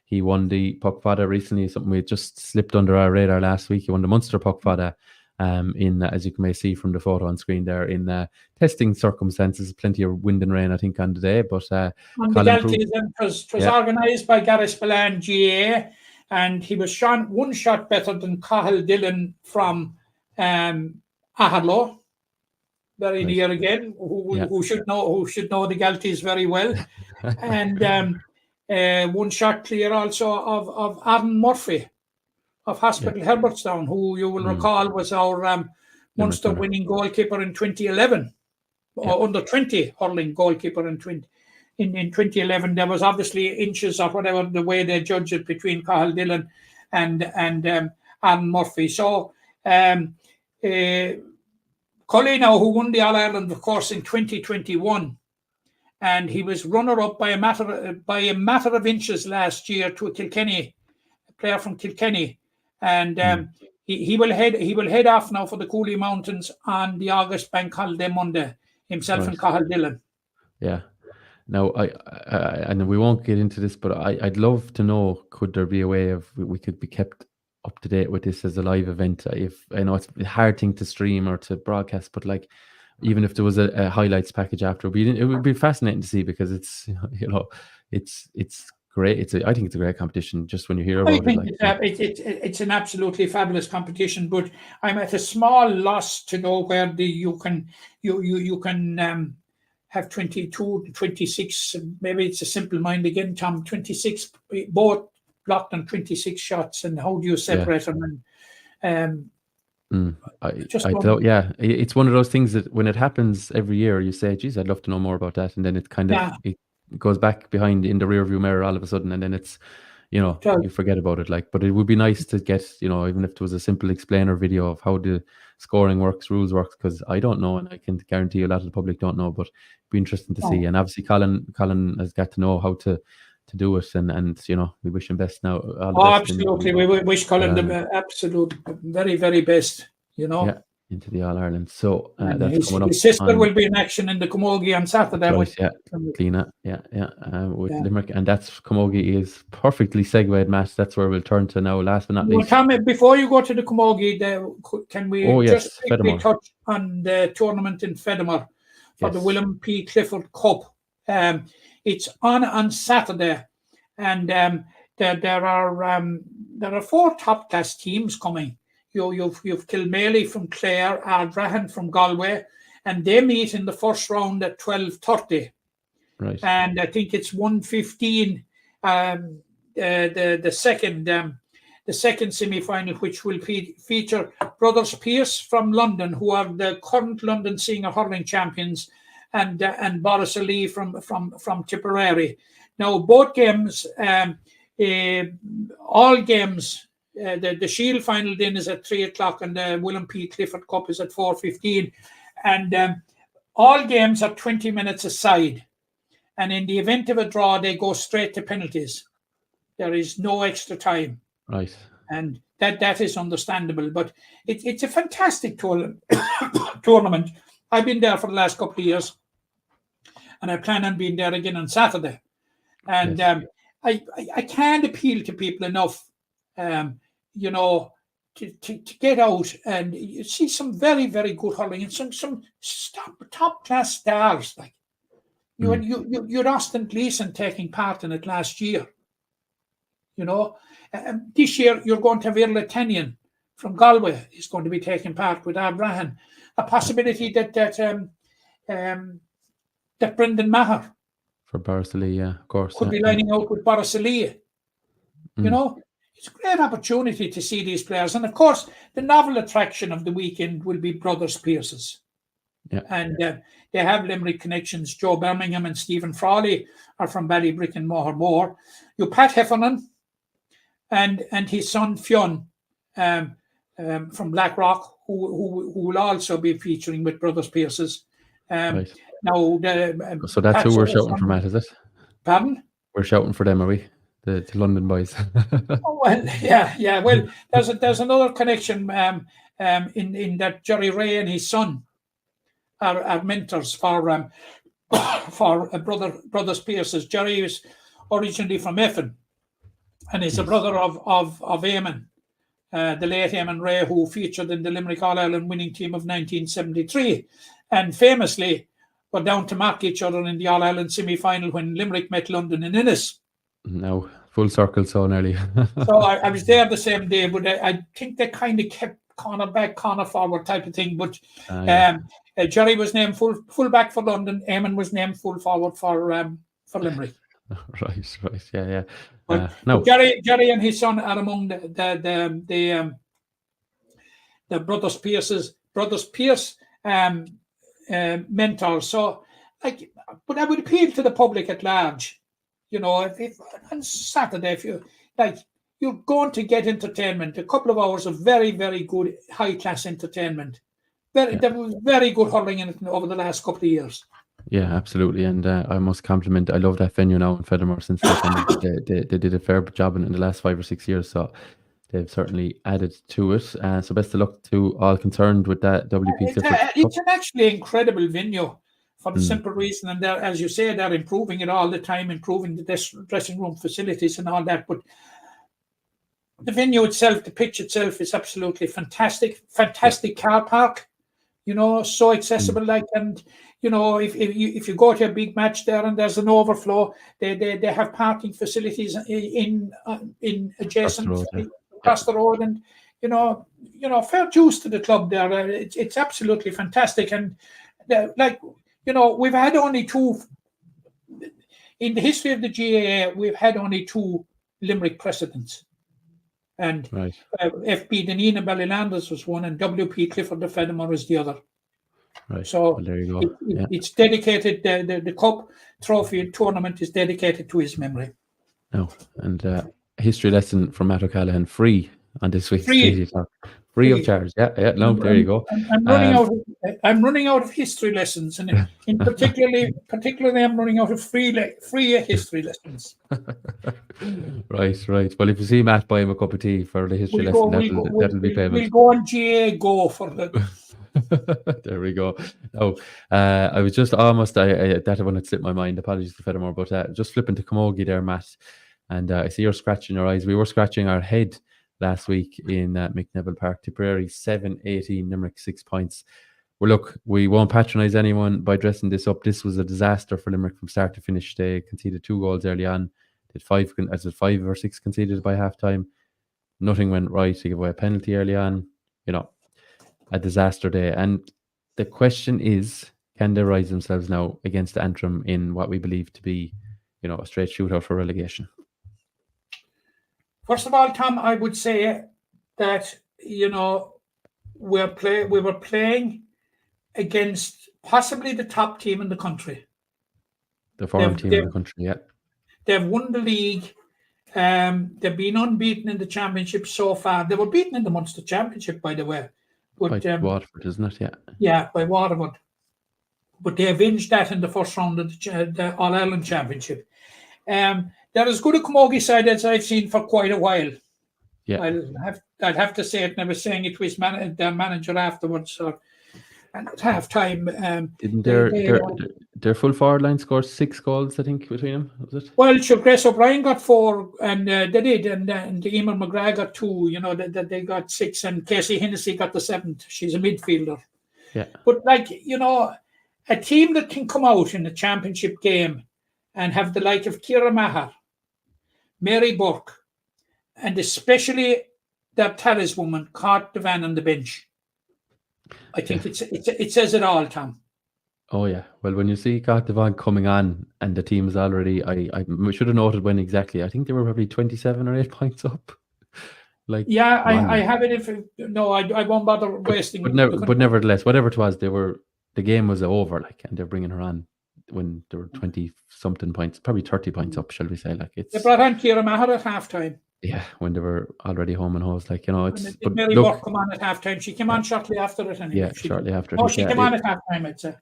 He won the Puck Fada recently, something we just slipped under our radar last week. He won the Munster Puck Fada in, as you may see from the photo on screen there, in testing circumstances. Plenty of wind and rain, I think, on the day. But on the Galties, it was organised by Gareth Spillane GA, and he was one shot better than Cahill Dillon from Aherlow. Very near again, who should know the Galties very well, and 1 shot clear also of Aaron Murphy of Hospital Herbertstown, who you will recall was our Munster winning goalkeeper in 2011, or under 20 hurling goalkeeper in 2011. There was obviously inches or whatever the way they judged it between Cahill Dillon and Aaron Murphy. So. Colleen now, who won the All-Ireland, of course, in 2021, and he was runner-up by a matter of inches last year to a player from Kilkenny, and he will head off now for the Cooley Mountains on the August Bank Holiday Monday, himself and Cahill Dillon. Yeah. Now, I and we won't get into this, but I'd love to know, could there be a way of we could be kept up to date with this as a live event? If I know it's a hard thing to stream or to broadcast, but like even if there was a highlights package after, it would be fascinating to see, because it's it's great. I think it's a great competition. Just when you hear about it's an absolutely fabulous competition. But I'm at a small loss to know where you can have 22, 26. Maybe it's a simple mind again, Tom. 26 both blocked on 26 shots, and how do you separate them? And it's one of those things that when it happens every year, you say, geez, I'd love to know more about that, and then it kind of it goes back behind in the rear view mirror all of a sudden, and then it's you forget about it. Like, but it would be nice to get, even if it was a simple explainer video of how the scoring works, rules works, because I don't know, and I can guarantee you a lot of the public don't know, but it'd be interesting to see. And obviously Colin has got to know how to do it, and we wish him best now. Absolutely, we wish Colin the absolute very, very best. Into the All Ireland. So that's coming up. His sister will be in action in the Camogie on Saturday. Kleena, with Limerick, and that's Camogie is perfectly segued, Matt. That's where we'll turn to now. Last but not least, Tommy, before you go to the Camogie, can we just quickly touch on the tournament in Fedamore for the William P. Clifford Cup? It's on Saturday, and there are 4 top class teams coming. You've Kilmaley from Clare, Ardrahan from Galway, and they meet in the first round at 12:30. Right. And I think it's 1:15. The second semi-final, which will feature Brothers Pearce from London, who are the current London senior hurling champions, and Boris Ali from Tipperary. Now, both games, all games. The Shield final then is at 3:00, and the William P. Clifford Cup is at 4:15, and all games are 20 minutes aside. And in the event of a draw, they go straight to penalties. There is no extra time. Right. And that is understandable, but it's a fantastic tournament. I've been there for the last couple of years, and I plan on being there again on Saturday. And I can't appeal to people enough. To get out and you see some very, very good hurling and some top class stars. Like you had Austin Gleeson taking part in it last year. This year you're going to have Irla Tennion from Galway is going to be taking part with Abraham. A possibility that Brendan Maher for Barcelona, of course, could be lining out with Barcelona. It's a great opportunity to see these players. And, of course, the novel attraction of the weekend will be Brothers Pearce's. Yeah. And they have Limerick connections. Joe Birmingham and Stephen Frawley are from Ballybrick and Mohermore. You Pat Heffernan and his son Fionn from Blackrock, who will also be featuring with Brothers Pierces. Right. Now, So that's who we're shouting for, Matt, is it? Pardon? We're shouting for them, are we? The London boys. Oh, well, yeah. Well, there's another connection in that Jerry Ray and his son are mentors for Brothers Pierces. Jerry is originally from Effin, and he's a brother of Eamon, the late Eamon Ray, who featured in the Limerick All-Ireland winning team of 1973, and famously were down to mark each other in the All-Ireland semi-final when Limerick met London in Innis. No, full circle so nearly. So I was there the same day, but I think they kind of kept corner back, corner forward type of thing. But Jerry was named full back for London. Eamon was named full forward for Limerick. Right, yeah. But No, Jerry and his son are among the Brothers Pierce mentors. So, but I would appeal to the public at large. If on Saturday, if you're going to get entertainment, a couple of hours of very, very good, high-class entertainment. There was very good hurling in it over the last couple of years. yeah, absolutely. And I must compliment, I love that venue now in Feddermore since they did a fair job in the last 5 or 6 years. So they've certainly added to it. So best of luck to all concerned with that WP Clifford. It's an actually incredible venue. For the simple reason, and as you say, they're improving it all the time, improving the dressing room facilities and all that. But the venue itself, the pitch itself, is absolutely fantastic. Fantastic car park, so accessible. And if you go to a big match there and there's an overflow, they have parking facilities in adjacent across the road, and fair dues to the club there. It's absolutely fantastic, and we've had only two in the history of the GAA. We've had only two Limerick precedents, and FB Deneen and Ballylanders was one, and WP Clifford de Feddermore is the other. Right. So well, there you go. It's dedicated. The cup trophy tournament is dedicated to his memory. No, and a history lesson from Matt O'Callaghan, free on this week's Free. Daily Talk. Free of charge. Yeah. No, there you go. I'm running out of history lessons, and in particularly, I'm running out of free history lessons. Right. Well, if you see Matt, buy him a cup of tea for the history lesson. That'll be payment. We'll go on GA Go for the. There we go. Oh, I was just almost that one had slipped my mind. Apologies to Feddermore, but just flipping to Camogie there, Matt, and I see you're scratching your eyes. We were scratching our head last week in McNeville Park. Tipperary 7-18, Limerick 6 points. Well, look, we won't patronise anyone by dressing this up. This was a disaster for Limerick from start to finish. They conceded 2 goals early on. Did 5 or 6 conceded by half time. Nothing went right. They gave away a penalty early on. A disaster day. And the question is, can they rise themselves now against Antrim in what we believe to be, a straight shootout for relegation? First of all, Tom, I would say that, we were playing against possibly the top team in the country. The form team in the country, yeah. They've won the league. They've been unbeaten in the championship so far. They were beaten in the Munster Championship, by the way. But, by Waterford, isn't it? Yeah. Yeah, by Waterford. But they avenged that in the first round of the All-Ireland Championship. They're as good a Camogie side as I've seen for quite a while. Yeah. I'd have to say it, and I was saying it to their manager afterwards, and at half time. Didn't their full forward line score 6 goals, I think, between them? Was it? Well, sure, Grace O'Brien got 4, and they did, and Emer McGrath got 2. They got 6, and Casey Hennessy got the 7th. She's a midfielder. Yeah. But a team that can come out in a championship game and have the like of Ciara Maher, Mary Burke, and especially their taliswoman, Cart Devan on the bench. I think it says it all, Tom. Oh yeah. Well, when you see Cart Devan coming on and the team is already, I should have noted when exactly. I think they were probably 27 or 8 points up. I have it. I won't bother wasting. But nevertheless, whatever it was, they were the game was over, like, and they're bringing her on when there were 20 something points, probably 30 points up, shall we say? Like, They it's brought on Ciara Maher at halftime. yeah, when they were already home and hose, like, you know, And it's did but Mary look, Burke come on at halftime? She came on shortly after it anyway. yeah, shortly after. I Oh, think, she yeah, came on at halftime, I'd say.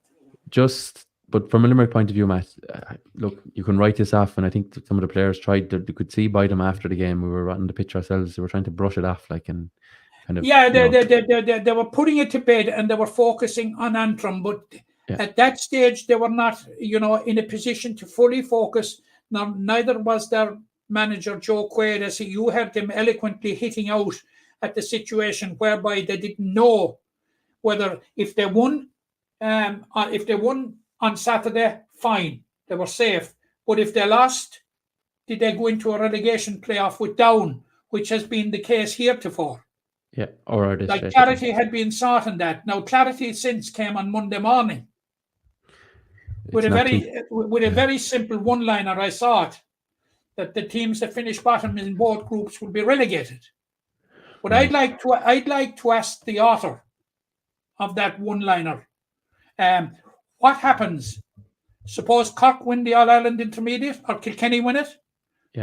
but from a Limerick point of view, Matt, look, you can write this off, and I think some of the players tried to, you could see by them after the game, we were on the pitch ourselves, they were trying to brush it off, like, and kind of, Yeah, you know, they were putting it to bed and they were focusing on Antrim, but Yeah. at that stage they were not, in a position to fully focus. Neither was their manager Joe Quaid, as you heard him eloquently hitting out at the situation whereby they didn't know whether if they won on Saturday, fine, they were safe. But if they lost, did they go into a relegation playoff with Down, which has been the case heretofore? yeah, or are they Like, straight clarity had been sought on that. Now, clarity since came on Monday morning with a very simple one-liner. I saw it, that the teams that finish bottom in both groups will be relegated. But I'd like to ask the author of that one-liner, what happens? Suppose Cork win the All-Ireland Intermediate, or Kilkenny win it,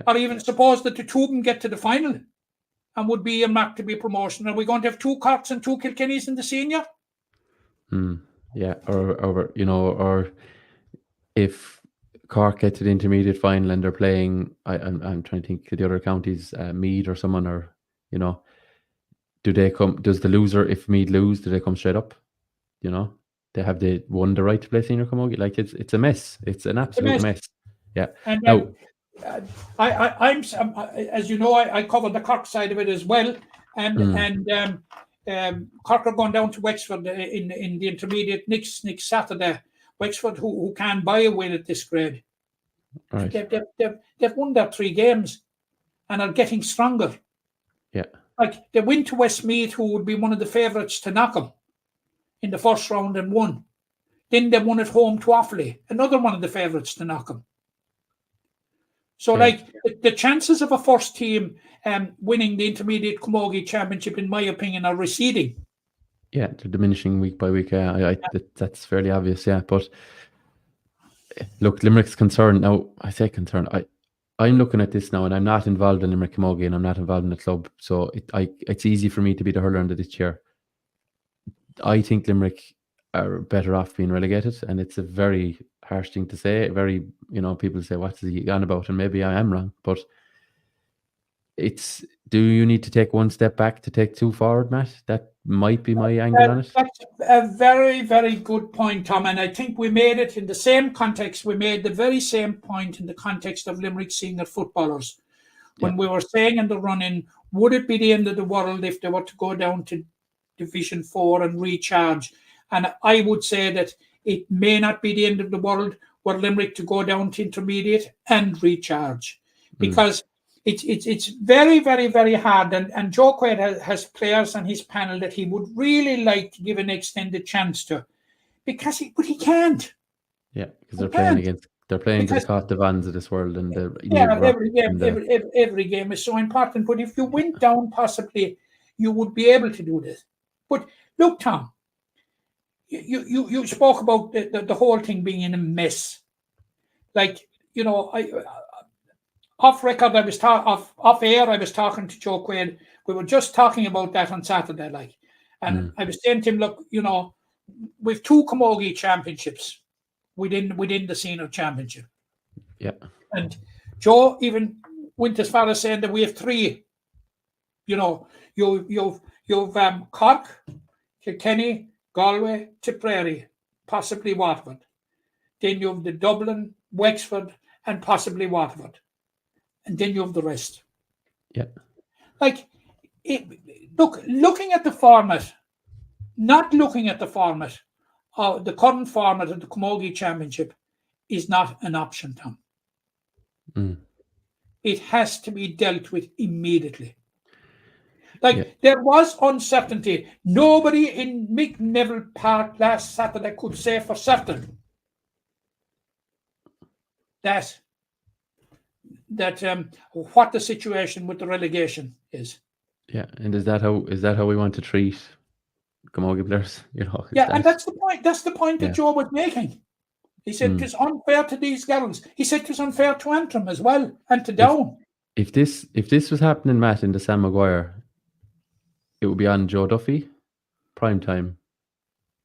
or even suppose that the two of them get to the final and would be earmarked to be promotion. Are we going to have 2 Corks and 2 Kilkennys in the senior? Yeah, or if Cork get to the intermediate final and they're playing, I'm trying to think the other counties, Meath or someone, or do they come? Does the loser, if Meath lose, do they come straight up? They won the right to play senior camogie. Like, it's a mess. It's an absolute mess. Yeah. And Now, I'm as you know, I covered the Cork side of it as well, and Cork are going down to Wexford in the intermediate next Saturday. Wexford, who can buy a win at this grade, right. they've won their 3 games and are getting stronger. Yeah. Like, they win to Westmeath, who would be one of the favourites to knock them in the first round, and won. Then they won at home to Offaly, another one of the favourites to knock them. So, like, the chances of a first team winning the Intermediate Camogie Championship, in my opinion, are receding. Yeah, they're diminishing week by week. That's fairly obvious. Yeah, but look, Limerick's concerned now. I say concerned. I'm looking at this now, and I'm not involved in Limerick Camogie, and I'm not involved in the club, so it's easy for me to be the hurler under this chair. I think Limerick are better off being relegated, and it's a very harsh thing to say. Very, people say, "What's he on about?" And maybe I am wrong, but do you need to take one step back to take 2 forward, Matt? That might be my angle on it. That's a very, very good point, Tom. And I think we made it in the same context. We made the very same point in the context of Limerick senior footballers. When we were saying in the run-in, would it be the end of the world if they were to go down to Division 4 and recharge? And I would say that it may not be the end of the world were Limerick to go down to intermediate and recharge, because it's very, very, very hard. And Joe Quaid has players on his panel that he would really like to give an extended chance to, but he can't. Yeah, because they're playing the Cát de Vans of this world, and every game is so important. But if you went down, possibly you would be able to do this. But look, Tom, you spoke about the whole thing being in a mess. Like, off record, off air, I was talking to Joe Quaid. We were just talking about that on Saturday, and I was saying to him, look, we've 2 Camogie championships within the senior championship. Yeah. And Joe even went as far as saying that we have 3. You've Cork, Kilkenny, Galway, Tipperary, possibly Waterford. Then you have the Dublin, Wexford, and possibly Waterford. And then you have the rest. Yeah. Like, looking at the format, not looking at the format, the current format of the Camogie Championship is not an option, Tom. It has to be dealt with immediately. There was uncertainty. Nobody in Mick Neville Park last Saturday could say for certain that what the situation with the relegation is. Yeah, and is that how we want to treat Camogie players. You know, Yeah, and that's the point. That's the point Yeah. that Joe was making. He said it was unfair to these girls. He said it was unfair to Antrim as well and to Down. If this was happening, Matt, in the Sam Maguire, it would be on Joe Duffy, prime time,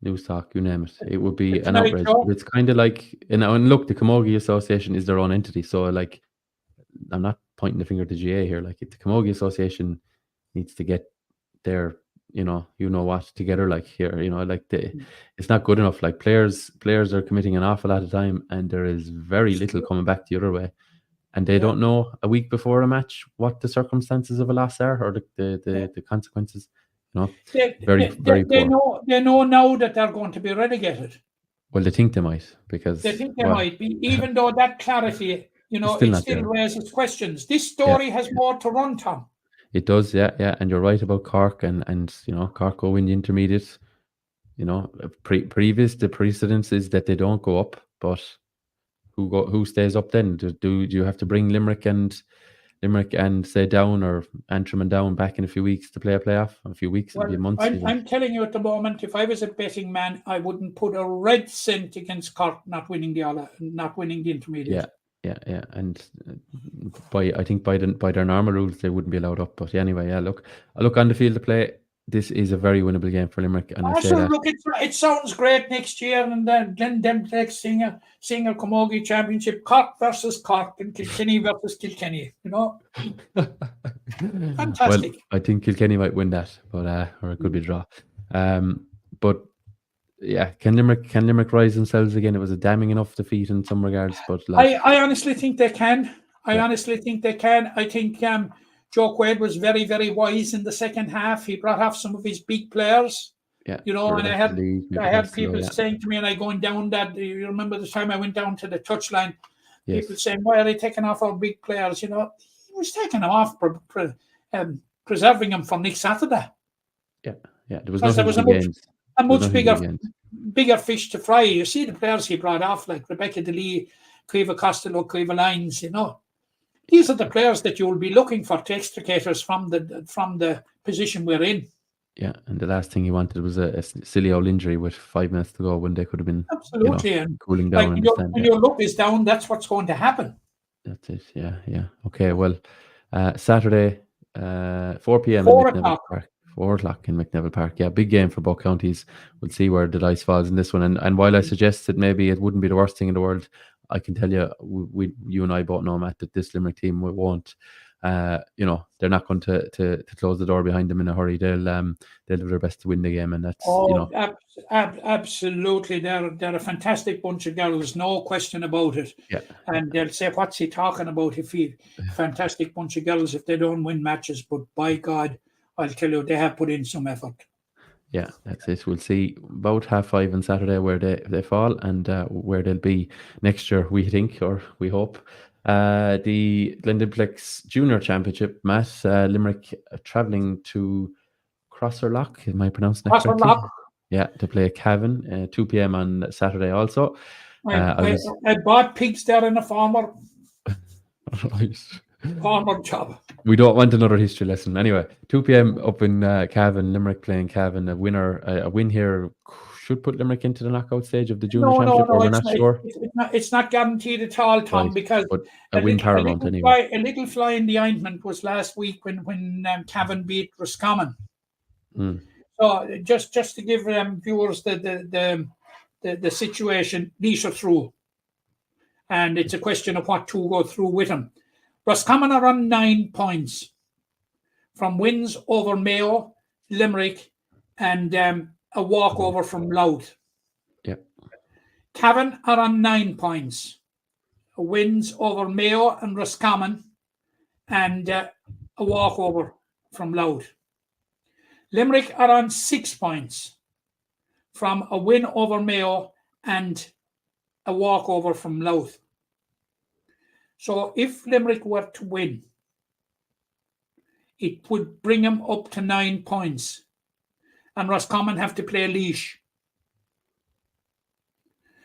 news talk, you name it. It would be an Tonight outrage. Show. But it's kind of like, and look, the Camogie Association is their own entity. So, like, I'm not pointing the finger to GA here. Like, the Camogie Association needs to get their, you know what, together. Like here, like it's not good enough. Like players are committing an awful lot of time, and there is very little coming back the other way. And they don't know a week before a match what the circumstances of a loss are, or the consequences. Very poor. They know now that they're going to be relegated. Well, they think they might, because They think they might be, even though that clarity, still it not still there. raises questions. This story has more to run, Tom. It does, yeah, and you're right about Cork, and Cork go win the intermediate. The precedence is that they don't go up, but who stays up then? Do you have to bring Limerick and say Down, or Antrim and Down back in a few weeks to play a playoff? A few weeks, Well, it'll be months. I'm telling you at the moment, if I was a betting man, I wouldn't put a red cent against Cork not winning the intermediate. Yeah, and I think by their normal rules they wouldn't be allowed up. But anyway, I look on the field of play. This is a very winnable game for Limerick, and I say that. Look, it sounds great next year, and then them next senior Camogie Championship, Cork versus Cork and Kilkenny versus Kilkenny. Fantastic. Well, I think Kilkenny might win that, but or it could be a draw. But yeah, can Limerick rise themselves again? It was a damning enough defeat in some regards, but I honestly think they can. I think Joe Quaid was very, very wise in the second half. He brought off some of his big players. Yeah, And I had people saying to me, and I going down that. You remember the time I went down to the touchline? Yes. People saying, "Why are they taking off our big players?" He was taking them off, preserving them for next Saturday. Yeah. There was a much bigger fish to fry. You see the players he brought off, like Rebecca DeLee, Cueva Costello, Cueva Lyons. These are the players that you will be looking for to extricate us from the position we're in. Yeah, and the last thing he wanted was a silly old injury with 5 minutes to go when they could have been absolutely and cooling down. When your luck is down, that's what's going to happen. That's it. Yeah. Okay. Well, Saturday, 4 p.m. 4 in McNeville Park. 4 o'clock in McNeville Park. Yeah, big game for both counties. We'll see where the dice falls in this one. And while I suggest that maybe it wouldn't be the worst thing in the world, I can tell you, you and I both know, Matt, that this Limerick team won't. They're not going to close the door behind them in a hurry. They'll do their best to win the game, and that's absolutely. They're a fantastic bunch of girls, no question about it. Yeah, and they'll say, "What's he talking about?" If he fantastic bunch of girls, if they don't win matches, but by God, I'll tell you, they have put in some effort. Yeah, that's it. We'll see about 5:30 on Saturday where they fall and where they'll be next year, we think, or we hope. The Glendimplex Junior Championship, Matt, Limerick travelling to Crosserlock. Am I pronouncing that correctly? Crosserlock. Yeah, to play Cavan, 2 p.m. on Saturday also. I bought pigs there in a farmer. Right. Farmer job. We don't want another history lesson. Anyway, 2 p.m. up in Cavan, Limerick playing Cavan. A win here should put Limerick into the knockout stage of the Junior Championship. We're not sure. It's not guaranteed at all, Tom, because a win paramount anyway. A little fly in the ointment was last week when Cavan beat Roscommon. So just to give viewers the situation, these are through, and it's a question of what two go through with them. Roscommon are on 9 points from wins over Mayo, Limerick, and a walkover from Louth. Yep. Cavan are on 9 points, wins over Mayo and Roscommon, and a walkover from Louth. Limerick are on 6 points from a win over Mayo and a walkover from Louth. So if Limerick were to win, it would bring them up to 9 points. And Roscommon have to play Laois.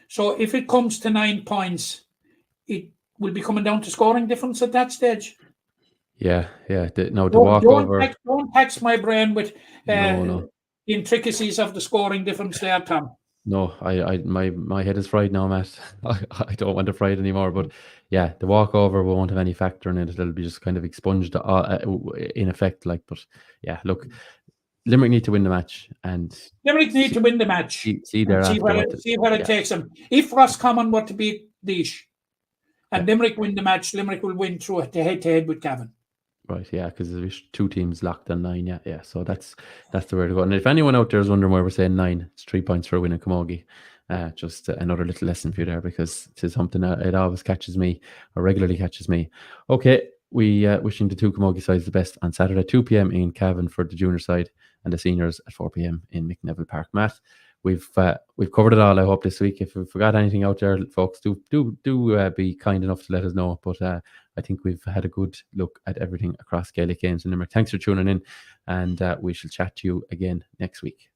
So if it comes to 9 points, it will be coming down to scoring difference at that stage. Yeah. The walkover. Don't tax my brain with No. intricacies of the scoring difference there, Tom. No, my head is fried now, Matt. I don't want to fry it anymore. But yeah, the walkover won't have any factor in it. It'll be just kind of expunged in effect. Like, but yeah, look, Limerick need to win the match, and Limerick need to win the match. see thereafter. See where it takes them. If Roscommon were to beat Laois and Limerick win the match, Limerick will win through it head-to-head with Cavan. Right, yeah, because there's 2 teams locked on 9, yeah. So that's the way to go. And if anyone out there is wondering why we're saying 9, it's 3 points for a win in Camogie. Just another little lesson for you there, because it's something that it always catches me, or regularly catches me. Okay, we wishing the 2 Camogie sides the best on Saturday, 2 p.m. in Cavan for the junior side, and the seniors at 4 p.m. in McNeville Park. Matt, we've covered it all, I hope, this week. If we forgot anything out there, folks, do be kind enough to let us know. But I think we've had a good look at everything across Gaelic games in Limerick. Thanks for tuning in, and we shall chat to you again next week.